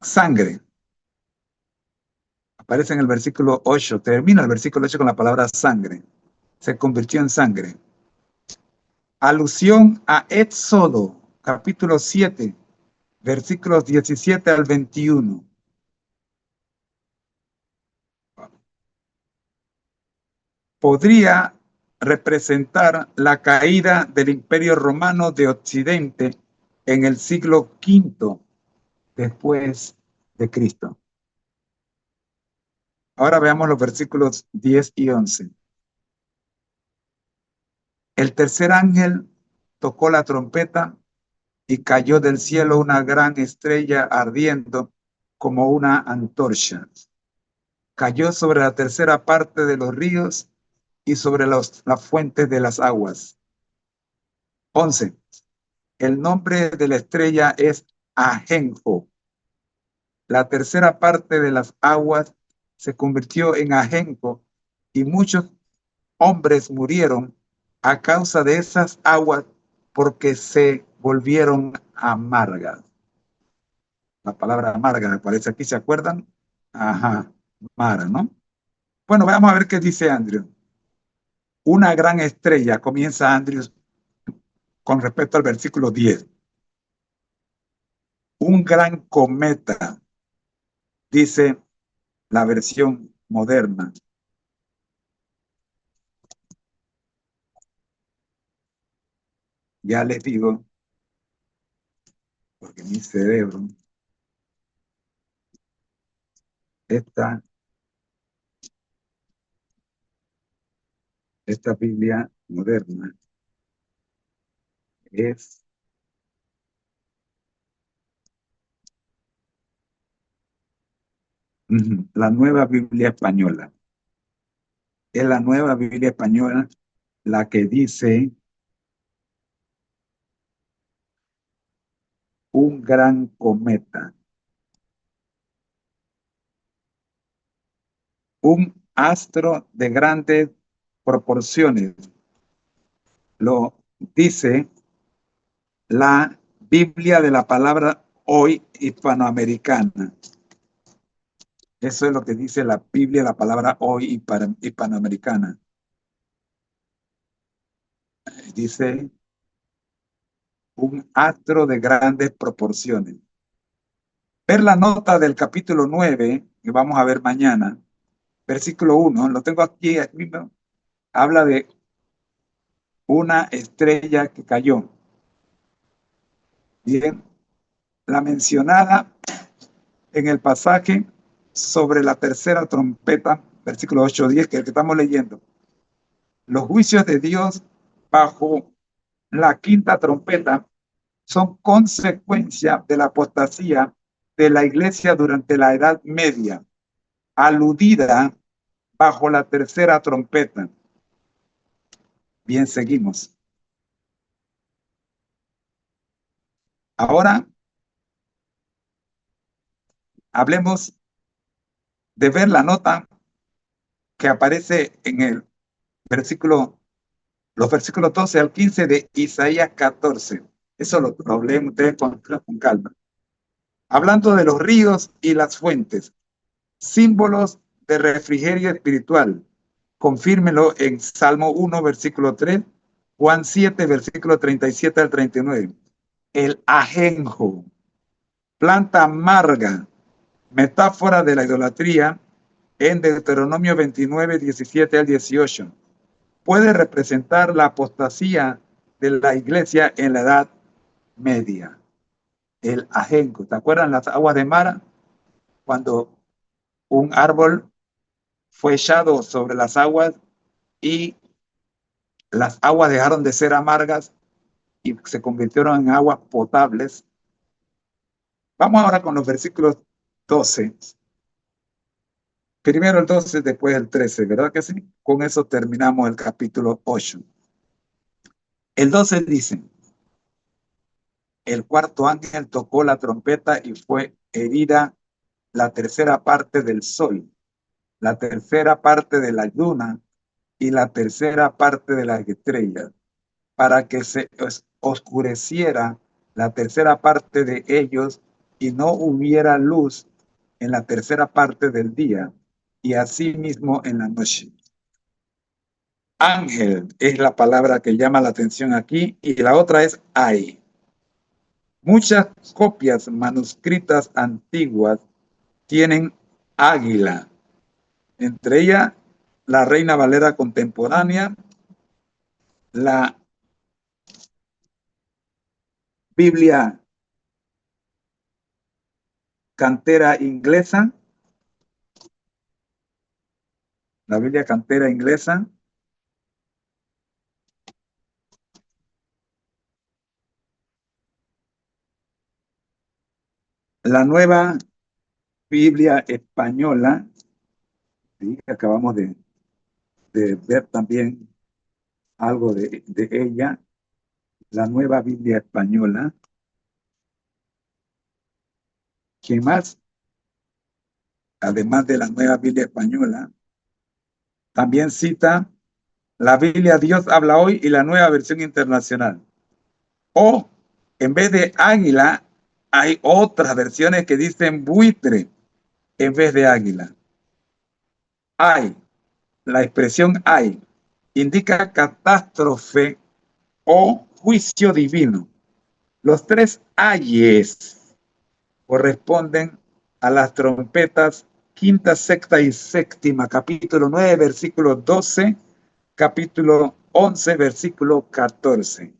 B: Sangre. Aparece en el versículo 8. Termina el versículo 8 con la palabra sangre. Se convirtió en sangre. Alusión a Éxodo, capítulo 7, versículos 17 al 21. Podría representar la caída del Imperio Romano de Occidente en el siglo V después de Cristo. Ahora veamos los versículos 10 y 11. El tercer ángel tocó la trompeta y cayó del cielo una gran estrella ardiendo como una antorcha. Cayó sobre la tercera parte de los ríos y sobre las fuentes de las aguas. 11. El nombre de la estrella es Ajenjo. La tercera parte de las aguas se convirtió en ajenjo y muchos hombres murieron a causa de esas aguas porque se volvieron amargas. La palabra amarga aparece aquí, ¿se acuerdan? Ajá, Mara, ¿no? Bueno, vamos a ver qué dice Andrew. Una gran estrella, comienza Andrew con respecto al versículo 10. Un gran cometa, dice la versión moderna. Ya les digo, porque mi cerebro, esta Biblia moderna es la nueva Biblia española. Es la nueva Biblia española la que dice un gran cometa. Un astro de grandes proporciones. Lo dice la Biblia de la palabra hoy hispanoamericana. Eso es lo que dice la Biblia, la palabra hoy hispanoamericana. Dice un astro de grandes proporciones. Ver la nota del capítulo 9, que vamos a ver mañana, versículo 1, lo tengo aquí mismo, habla de una estrella que cayó. Bien, la mencionada en el pasaje sobre la tercera trompeta, versículo 8-10, que es el que estamos leyendo. Los juicios de Dios bajo la quinta trompeta son consecuencia de la apostasía de la iglesia durante la Edad Media, aludida bajo la tercera trompeta. Bien, seguimos. Ahora hablemos de ver la nota que aparece en el versículo, los versículos 12 al 15 de Isaías 14. Eso lo leen ustedes con calma. Hablando de los ríos y las fuentes, símbolos de refrigerio espiritual. Confírmelo en Salmo 1, versículo 3, Juan 7, versículo 37 al 39. El ajenjo, planta amarga, metáfora de la idolatría en Deuteronomio 29, 17 al 18. Puede representar la apostasía de la iglesia en la Edad Media. El ajenjo, ¿te acuerdan las aguas de Mara? Cuando un árbol fue echado sobre las aguas y las aguas dejaron de ser amargas y se convirtieron en aguas potables. Vamos ahora con los versículos 12. Primero el 12, después el 13, ¿verdad que sí? Con eso terminamos el capítulo 8. El 12 dice, el cuarto ángel tocó la trompeta y fue herida la tercera parte del sol, la tercera parte de la luna y la tercera parte de las estrellas, para que se oscureciera la tercera parte de ellos y no hubiera luz en la tercera parte del día y asimismo en la noche. Ángel es la palabra que llama la atención aquí y la otra es ay. Muchas copias manuscritas antiguas tienen águila, entre ellas la Reina Valera contemporánea, la Biblia cantera inglesa La Biblia Cantera Inglesa. La Nueva Biblia Española. Sí, acabamos de ver también algo de ella. La Nueva Biblia Española. ¿Quién más? Además de la Nueva Biblia Española, también cita la Biblia Dios habla hoy y la Nueva Versión Internacional. O en vez de águila, hay otras versiones que dicen buitre en vez de águila. Hay, la expresión hay, indica catástrofe o juicio divino. Los tres ayes corresponden a las trompetas quinta, sexta y séptima, capítulo 9, versículo 12, capítulo 11, versículo 14.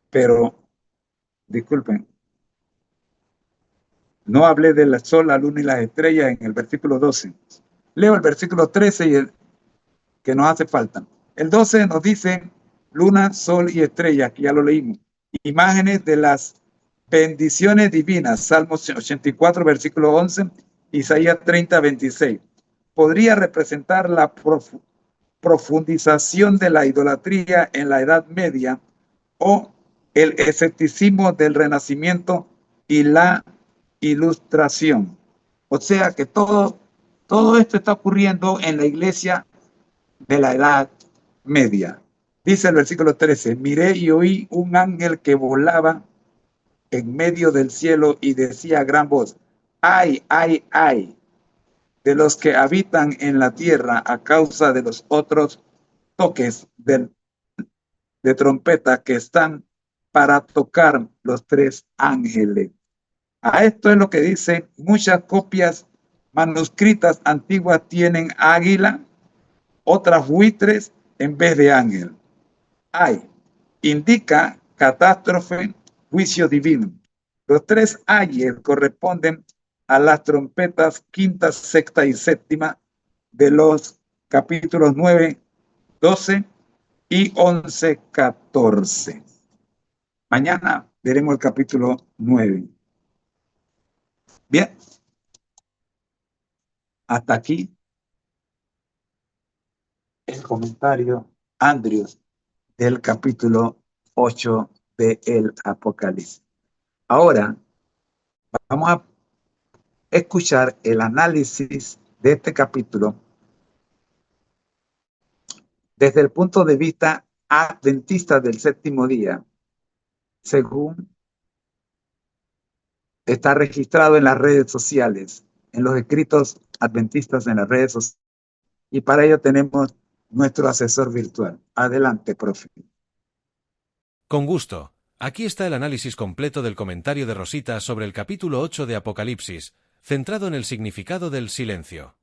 B: Pero, disculpen, no hablé del sol, la luna y las estrellas en el versículo 12. Leo el versículo 13 y el que nos hace falta. El 12 nos dice luna, sol y estrella, que ya lo leímos. Imágenes de las bendiciones divinas, Salmos 84, versículo 11, Isaías 30, 26. Podría representar la profundización de la idolatría en la Edad Media o el escepticismo del Renacimiento y la Ilustración. O sea que todo esto está ocurriendo en la iglesia de la Edad Media. Dice el versículo 13, miré y oí un ángel que volaba en medio del cielo y decía a gran voz, ay, ay, ay, de los que habitan en la tierra a causa de los otros toques de trompeta que están para tocar los tres ángeles. A esto es lo que dice, muchas copias manuscritas antiguas tienen águila, otras buitres en vez de ángel. Ay, indica catástrofe, juicio divino. Los tres ayes corresponden a las trompetas quinta, sexta y séptima de los capítulos 9, 12 y 11, 14. Mañana veremos el capítulo 9. Bien, hasta aquí el comentario, Andrews, del capítulo 8 del Apocalipsis. Ahora vamos a escuchar el análisis de este capítulo desde el punto de vista adventista del séptimo día, según está registrado en las redes sociales, en los escritos adventistas en las redes sociales. Y para ello tenemos nuestro asesor virtual. Adelante, profe.
C: Con gusto. Aquí está el análisis completo del comentario de Rosita sobre el capítulo 8 de Apocalipsis, centrado en el significado del silencio.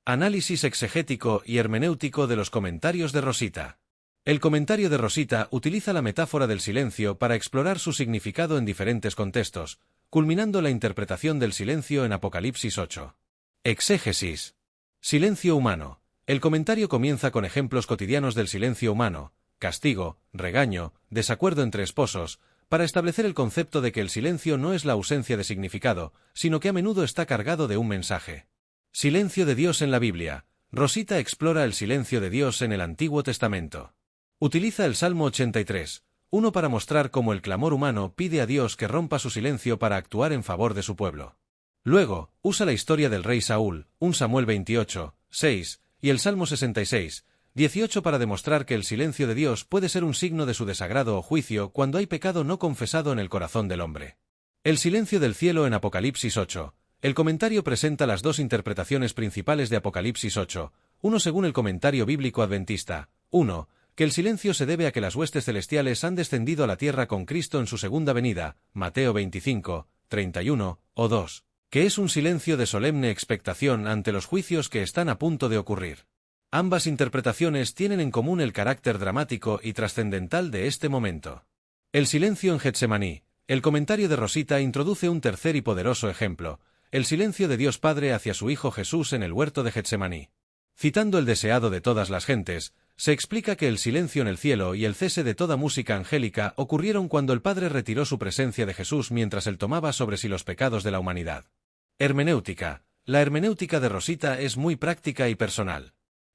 C: Análisis exegético y hermenéutico de los comentarios de Rosita. El comentario de Rosita utiliza la metáfora del silencio para explorar su significado en diferentes contextos, culminando la interpretación del silencio en Apocalipsis 8. Exégesis. Silencio humano. El comentario comienza con ejemplos cotidianos del silencio humano, castigo, regaño, desacuerdo entre esposos, para establecer el concepto de que el silencio no es la ausencia de significado, sino que a menudo está cargado de un mensaje. Silencio de Dios en la Biblia. Rosita explora el silencio de Dios en el Antiguo Testamento. Utiliza el Salmo 83, 1 para mostrar cómo el clamor humano pide a Dios que rompa su silencio para actuar en favor de su pueblo. Luego, usa la historia del rey Saúl, 1 Samuel 28, 6, y el Salmo 66, 18 para demostrar que el silencio de Dios puede ser un signo de su desagrado o juicio cuando hay pecado no confesado en el corazón del hombre. El silencio del cielo en Apocalipsis 8. El comentario presenta las dos interpretaciones principales de Apocalipsis 8, uno según el comentario bíblico adventista, 1, que el silencio se debe a que las huestes celestiales han descendido a la tierra con Cristo en su segunda venida, Mateo 25, 31, o 2, que es un silencio de solemne expectación ante los juicios que están a punto de ocurrir. Ambas interpretaciones tienen en común el carácter dramático y trascendental de este momento. El silencio en Getsemaní. El comentario de Rosita introduce un tercer y poderoso ejemplo, el silencio de Dios Padre hacia su Hijo Jesús en el huerto de Getsemaní. Citando el deseado de todas las gentes, se explica que el silencio en el cielo y el cese de toda música angélica ocurrieron cuando el Padre retiró su presencia de Jesús mientras él tomaba sobre sí los pecados de la humanidad. Hermenéutica. La hermenéutica de Rosita es muy práctica y personal.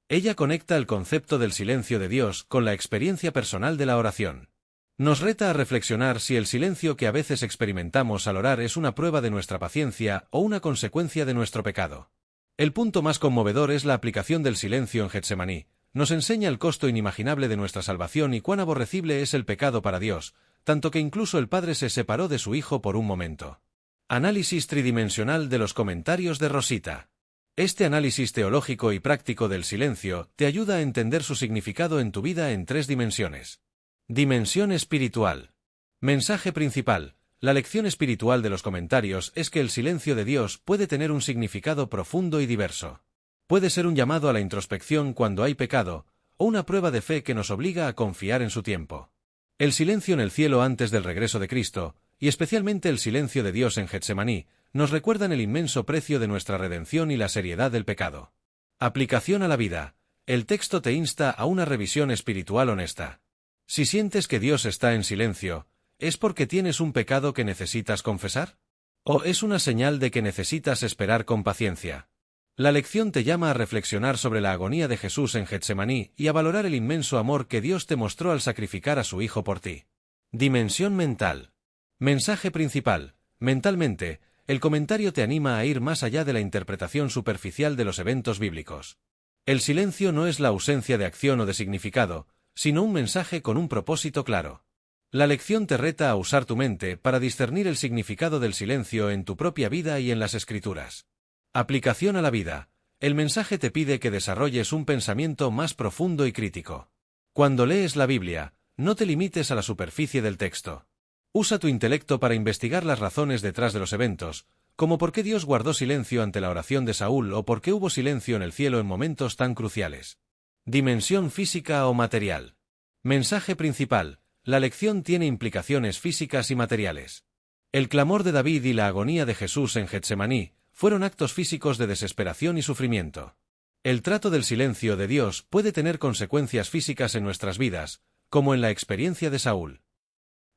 C: Ella conecta el concepto del silencio de Dios con la experiencia personal de la oración. Nos reta a reflexionar si el silencio que a veces experimentamos al orar es una prueba de nuestra paciencia o una consecuencia de nuestro pecado. El punto más conmovedor es la aplicación del silencio en Getsemaní. Nos enseña el costo inimaginable de nuestra salvación y cuán aborrecible es el pecado para Dios, tanto que incluso el Padre se separó de su Hijo por un momento. Análisis tridimensional de los comentarios de Rosita. Este análisis teológico y práctico del silencio te ayuda a entender su significado en tu vida en 3 dimensiones. Dimensión espiritual. Mensaje principal. La lección espiritual de los comentarios es que el silencio de Dios puede tener un significado profundo y diverso. Puede ser un llamado a la introspección cuando hay pecado, o una prueba de fe que nos obliga a confiar en su tiempo. El silencio en el cielo antes del regreso de Cristo, y especialmente el silencio de Dios en Getsemaní, nos recuerdan el inmenso precio de nuestra redención y la seriedad del pecado. Aplicación a la vida. El texto te insta a una revisión espiritual honesta. Si sientes que Dios está en silencio, ¿es porque tienes un pecado que necesitas confesar? ¿O es una señal de que necesitas esperar con paciencia? La lección te llama a reflexionar sobre la agonía de Jesús en Getsemaní y a valorar el inmenso amor que Dios te mostró al sacrificar a su Hijo por ti. Dimensión mental. Mensaje principal. Mentalmente, el comentario te anima a ir más allá de la interpretación superficial de los eventos bíblicos. El silencio no es la ausencia de acción o de significado, sino un mensaje con un propósito claro. La lección te reta a usar tu mente para discernir el significado del silencio en tu propia vida y en las Escrituras. Aplicación a la vida. El mensaje te pide que desarrolles un pensamiento más profundo y crítico. Cuando lees la Biblia, no te limites a la superficie del texto. Usa tu intelecto para investigar las razones detrás de los eventos, como por qué Dios guardó silencio ante la oración de Saúl o por qué hubo silencio en el cielo en momentos tan cruciales. Dimensión física o material. Mensaje principal. La lección tiene implicaciones físicas y materiales. El clamor de David y la agonía de Jesús en Getsemaní fueron actos físicos de desesperación y sufrimiento. El trato del silencio de Dios puede tener consecuencias físicas en nuestras vidas, como en la experiencia de Saúl.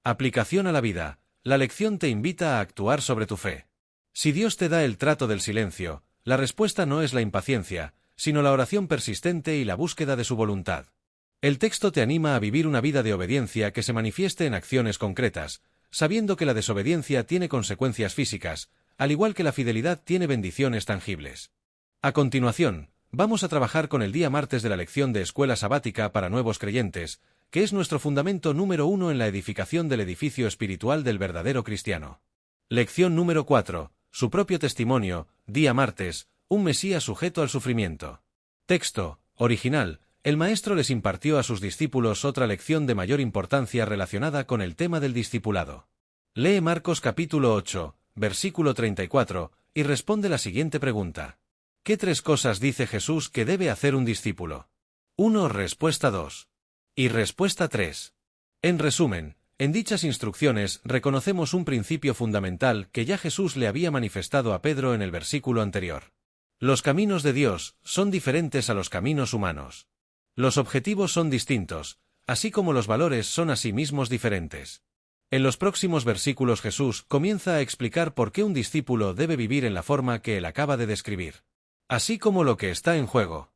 C: Aplicación a la vida. La lección te invita a actuar sobre tu fe. Si Dios te da el trato del silencio, la respuesta no es la impaciencia, sino la oración persistente y la búsqueda de su voluntad. El texto te anima a vivir una vida de obediencia que se manifieste en acciones concretas, sabiendo que la desobediencia tiene consecuencias físicas, al igual que la fidelidad tiene bendiciones tangibles. A continuación, vamos a trabajar con el día martes de la lección de escuela sabática para nuevos creyentes, que es nuestro fundamento número 1 en la edificación del edificio espiritual del verdadero cristiano. Lección número 4. Su propio testimonio, día martes, un Mesías sujeto al sufrimiento. Texto original. El maestro les impartió a sus discípulos otra lección de mayor importancia relacionada con el tema del discipulado. Lee Marcos capítulo 8, versículo 34, y responde la siguiente pregunta. ¿Qué 3 cosas dice Jesús que debe hacer un discípulo? 1. Respuesta 2. Y respuesta 3. En resumen, en dichas instrucciones reconocemos un principio fundamental que ya Jesús le había manifestado a Pedro en el versículo anterior. Los caminos de Dios son diferentes a los caminos humanos. Los objetivos son distintos, así como los valores son asimismos diferentes. En los próximos versículos Jesús comienza a explicar por qué un discípulo debe vivir en la forma que él acaba de describir, así como lo que está en juego.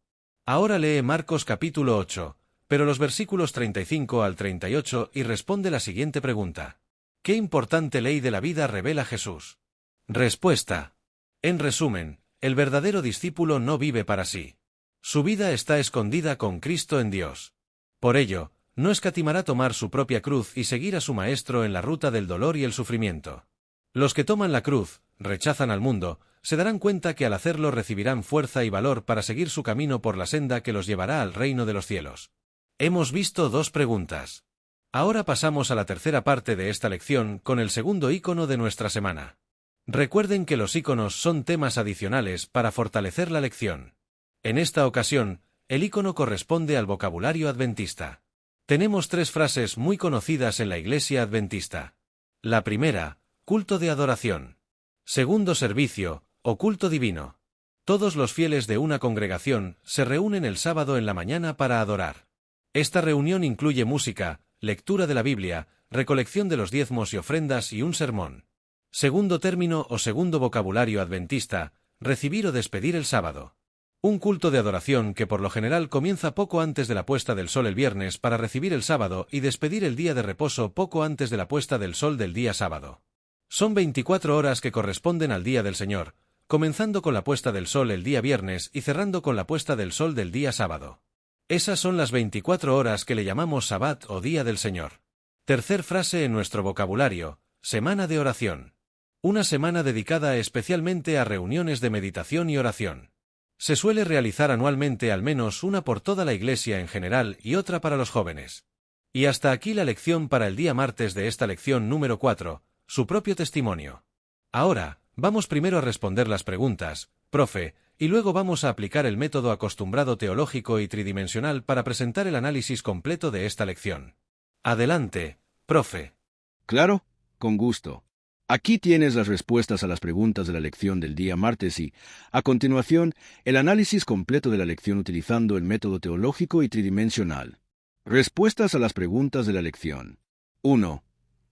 C: Ahora lee Marcos capítulo 8, pero los versículos 35 al 38 y responde la siguiente pregunta. ¿Qué importante ley de la vida revela Jesús? Respuesta. En resumen, el verdadero discípulo no vive para sí. Su vida está escondida con Cristo en Dios. Por ello, no escatimará tomar su propia cruz y seguir a su Maestro en la ruta del dolor y el sufrimiento. Los que toman la cruz, rechazan al mundo, se darán cuenta que al hacerlo recibirán fuerza y valor para seguir su camino por la senda que los llevará al reino de los cielos. Hemos visto 2 preguntas. Ahora pasamos a la tercera parte de esta lección con el segundo ícono de nuestra semana. Recuerden que los íconos son temas adicionales para fortalecer la lección. En esta ocasión, el ícono corresponde al vocabulario adventista. Tenemos 3 frases muy conocidas en la Iglesia Adventista. La primera, culto de adoración. Segundo, servicio, o culto divino. Todos los fieles de una congregación se reúnen el sábado en la mañana para adorar. Esta reunión incluye música, lectura de la Biblia, recolección de los diezmos y ofrendas y un sermón. Segundo término o segundo vocabulario adventista, recibir o despedir el sábado. Un culto de adoración que por lo general comienza poco antes de la puesta del sol el viernes para recibir el sábado y despedir el día de reposo poco antes de la puesta del sol del día sábado. Son 24 horas que corresponden al día del Señor, comenzando con la puesta del sol el día viernes y cerrando con la puesta del sol del día sábado. Esas son las 24 horas que le llamamos Sabbat o Día del Señor. Tercer frase en nuestro vocabulario, semana de oración. Una semana dedicada especialmente a reuniones de meditación y oración. Se suele realizar anualmente al menos una por toda la Iglesia en general y otra para los jóvenes. Y hasta aquí la lección para el día martes de esta lección número 4, su propio testimonio. Ahora, vamos primero a responder las preguntas, profe, y luego vamos a aplicar el método acostumbrado teológico y tridimensional para presentar el análisis completo de esta lección. Adelante, profe.
A: Claro, con gusto. Aquí tienes las respuestas a las preguntas de la lección del día martes y, a continuación, el análisis completo de la lección utilizando el método teológico y tridimensional. Respuestas a las preguntas de la lección. 1.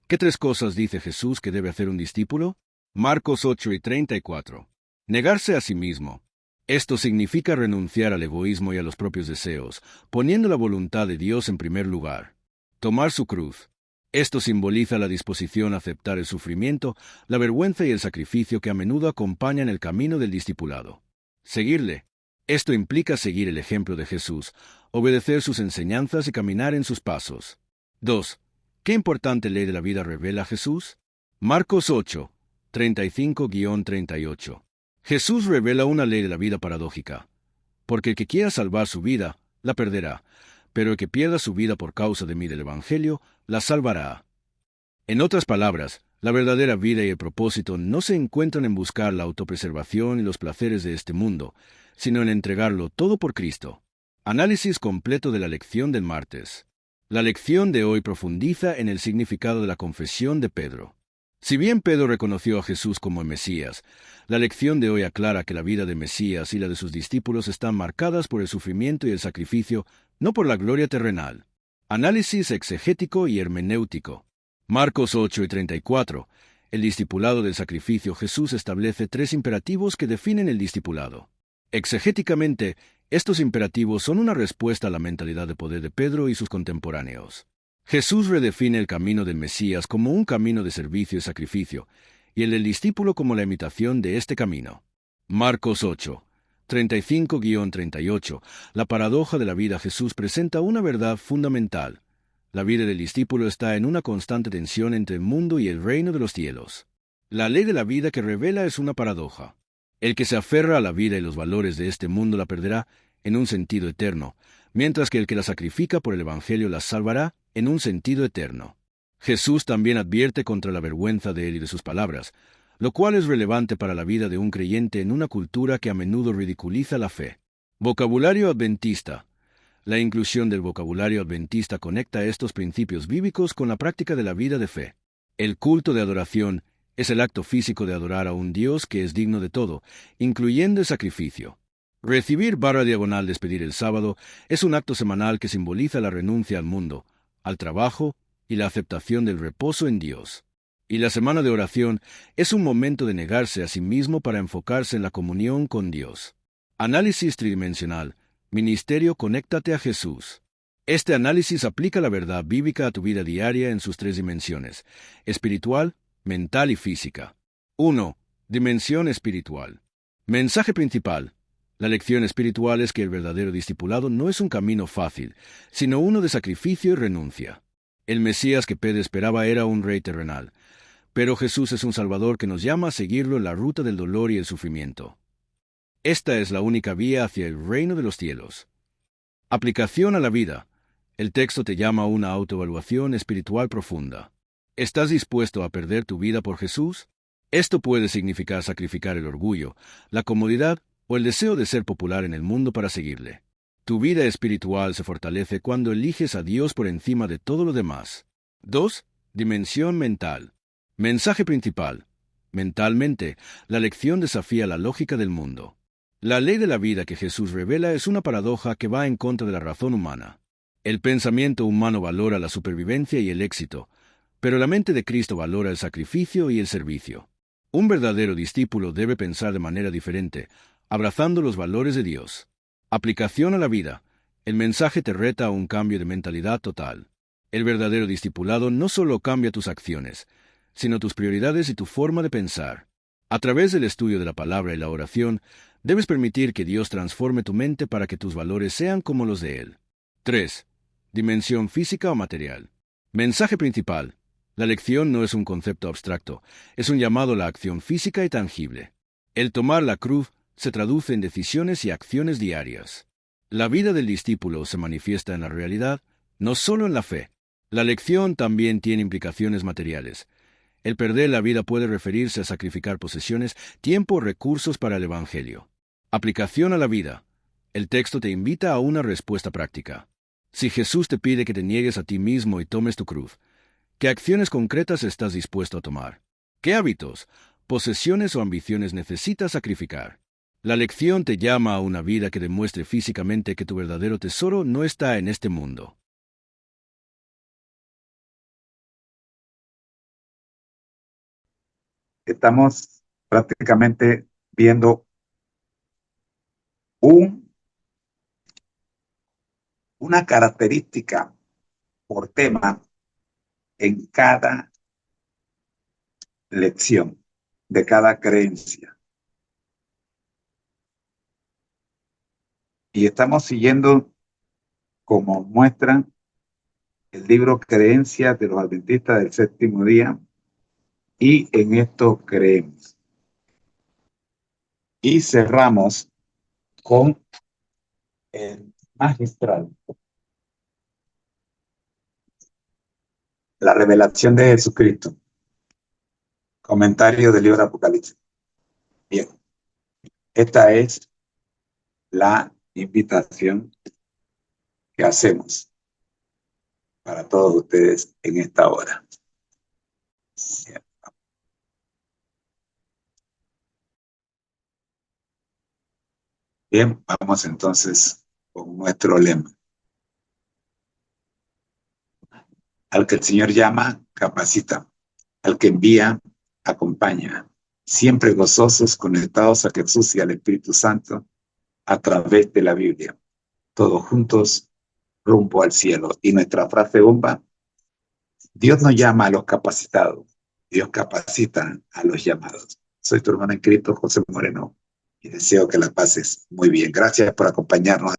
A: ¿Qué 3 cosas dice Jesús que debe hacer un discípulo? Marcos 8:34. Negarse a sí mismo. Esto significa renunciar al egoísmo y a los propios deseos, poniendo la voluntad de Dios en primer lugar. Tomar su cruz. Esto simboliza la disposición a aceptar el sufrimiento, la vergüenza y el sacrificio que a menudo acompañan el camino del discipulado. Seguirle. Esto implica seguir el ejemplo de Jesús, obedecer sus enseñanzas y caminar en sus pasos. 2. ¿Qué importante ley de la vida revela Jesús? Marcos 8:35-38. Jesús revela una ley de la vida paradójica. Porque el que quiera salvar su vida, la perderá, pero el que pierda su vida por causa de mí del Evangelio, la salvará. En otras palabras, la verdadera vida y el propósito no se encuentran en buscar la autopreservación y los placeres de este mundo, sino en entregarlo todo por Cristo. Análisis completo de la lección del martes. La lección de hoy profundiza en el significado de la confesión de Pedro. Si bien Pedro reconoció a Jesús como el Mesías, la lección de hoy aclara que la vida de Mesías y la de sus discípulos están marcadas por el sufrimiento y el sacrificio, no por la gloria terrenal. Análisis exegético y hermenéutico. Marcos 8:34. El discipulado del sacrificio. Jesús establece 3 imperativos que definen el discipulado. Exegéticamente, estos imperativos son una respuesta a la mentalidad de poder de Pedro y sus contemporáneos. Jesús redefine el camino del Mesías como un camino de servicio y sacrificio, y el del discípulo como la imitación de este camino. Marcos 8:35-38. La paradoja de la vida. Jesús presenta una verdad fundamental. La vida del discípulo está en una constante tensión entre el mundo y el reino de los cielos. La ley de la vida que revela es una paradoja. El que se aferra a la vida y los valores de este mundo la perderá en un sentido eterno, mientras que el que la sacrifica por el Evangelio la salvará en un sentido eterno. Jesús también advierte contra la vergüenza de él y de sus palabras, lo cual es relevante para la vida de un creyente en una cultura que a menudo ridiculiza la fe. Vocabulario adventista. La inclusión del vocabulario adventista conecta estos principios bíblicos con la práctica de la vida de fe. El culto de adoración es el acto físico de adorar a un Dios que es digno de todo, incluyendo el sacrificio. Recibir / despedir el sábado es un acto semanal que simboliza la renuncia al mundo, al trabajo y la aceptación del reposo en Dios. Y la semana de oración es un momento de negarse a sí mismo para enfocarse en la comunión con Dios. Análisis tridimensional. Ministerio. Conéctate a Jesús. Este análisis aplica la verdad bíblica a tu vida diaria en sus 3 dimensiones: espiritual, mental y física. 1. Dimensión espiritual. Mensaje principal. La lección espiritual es que el verdadero discipulado no es un camino fácil, sino uno de sacrificio y renuncia. El Mesías que Pedro esperaba era un rey terrenal, pero Jesús es un Salvador que nos llama a seguirlo en la ruta del dolor y el sufrimiento. Esta es la única vía hacia el reino de los cielos. Aplicación a la vida. El texto te llama a una autoevaluación espiritual profunda. ¿Estás dispuesto a perder tu vida por Jesús? Esto puede significar sacrificar el orgullo, la comodidad o el deseo de ser popular en el mundo para seguirle. Tu vida espiritual se fortalece cuando eliges a Dios por encima de todo lo demás. 2. Dimensión mental. Mensaje principal. Mentalmente, la lección desafía la lógica del mundo. La ley de la vida que Jesús revela es una paradoja que va en contra de la razón humana. El pensamiento humano valora la supervivencia y el éxito, pero la mente de Cristo valora el sacrificio y el servicio. Un verdadero discípulo debe pensar de manera diferente, abrazando los valores de Dios. Aplicación a la vida. El mensaje te reta a un cambio de mentalidad total. El verdadero discipulado no solo cambia tus acciones, sino tus prioridades y tu forma de pensar. A través del estudio de la palabra y la oración, debes permitir que Dios transforme tu mente para que tus valores sean como los de Él. 3. Dimensión física o material. Mensaje principal. La lección no es un concepto abstracto, es un llamado a la acción física y tangible. El tomar la cruz se traduce en decisiones y acciones diarias. La vida del discípulo se manifiesta en la realidad, no solo en la fe. La lección también tiene implicaciones materiales. El perder la vida puede referirse a sacrificar posesiones, tiempo o recursos para el Evangelio. Aplicación a la vida. El texto te invita a una respuesta práctica. Si Jesús te pide que te niegues a ti mismo y tomes tu cruz, ¿qué acciones concretas estás dispuesto a tomar? ¿Qué hábitos, posesiones o ambiciones necesitas sacrificar? La lección te llama a una vida que demuestre físicamente que tu verdadero tesoro no está en este mundo.
B: Estamos prácticamente viendo una característica por tema en cada lección, de cada creencia. Y estamos siguiendo, como muestran, el libro Creencias de los Adventistas del Séptimo Día, y en esto creemos. Y cerramos con el magistral, la revelación de Jesucristo. Comentario del libro de Apocalipsis. Bien, esta es la invitación que hacemos para todos ustedes en esta hora. Bien, vamos entonces con nuestro lema. Al que el Señor llama, capacita. Al que envía, acompaña. Siempre gozosos, conectados a Jesús y al Espíritu Santo a través de la Biblia. Todos juntos, rumbo al cielo. Y nuestra frase bomba: Dios no llama a los capacitados, Dios capacita a los llamados. Soy tu hermano en Cristo, José Moreno, y deseo que la pases muy bien. Gracias por acompañarnos.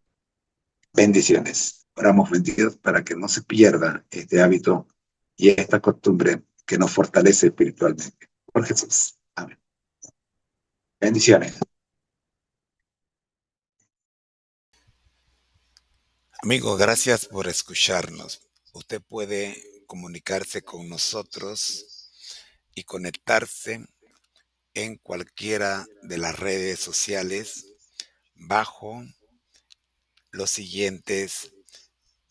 B: Bendiciones. Oramos bendecidos para que no se pierda este hábito y esta costumbre que nos fortalece espiritualmente. Por Jesús. Amén. Bendiciones.
F: Amigo, gracias por escucharnos. Usted puede comunicarse con nosotros y conectarse en cualquiera de las redes sociales bajo los siguientes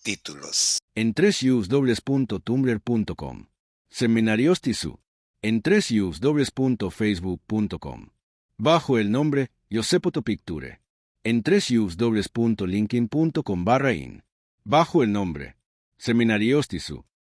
F: títulos.
A: En 3us.tumblr.com. Seminarios TISU. En 3us.facebook.com. Bajo el nombre Yosepoto Picture. En 3us.linkedin.com/in. Bajo el nombre Seminarios TISU.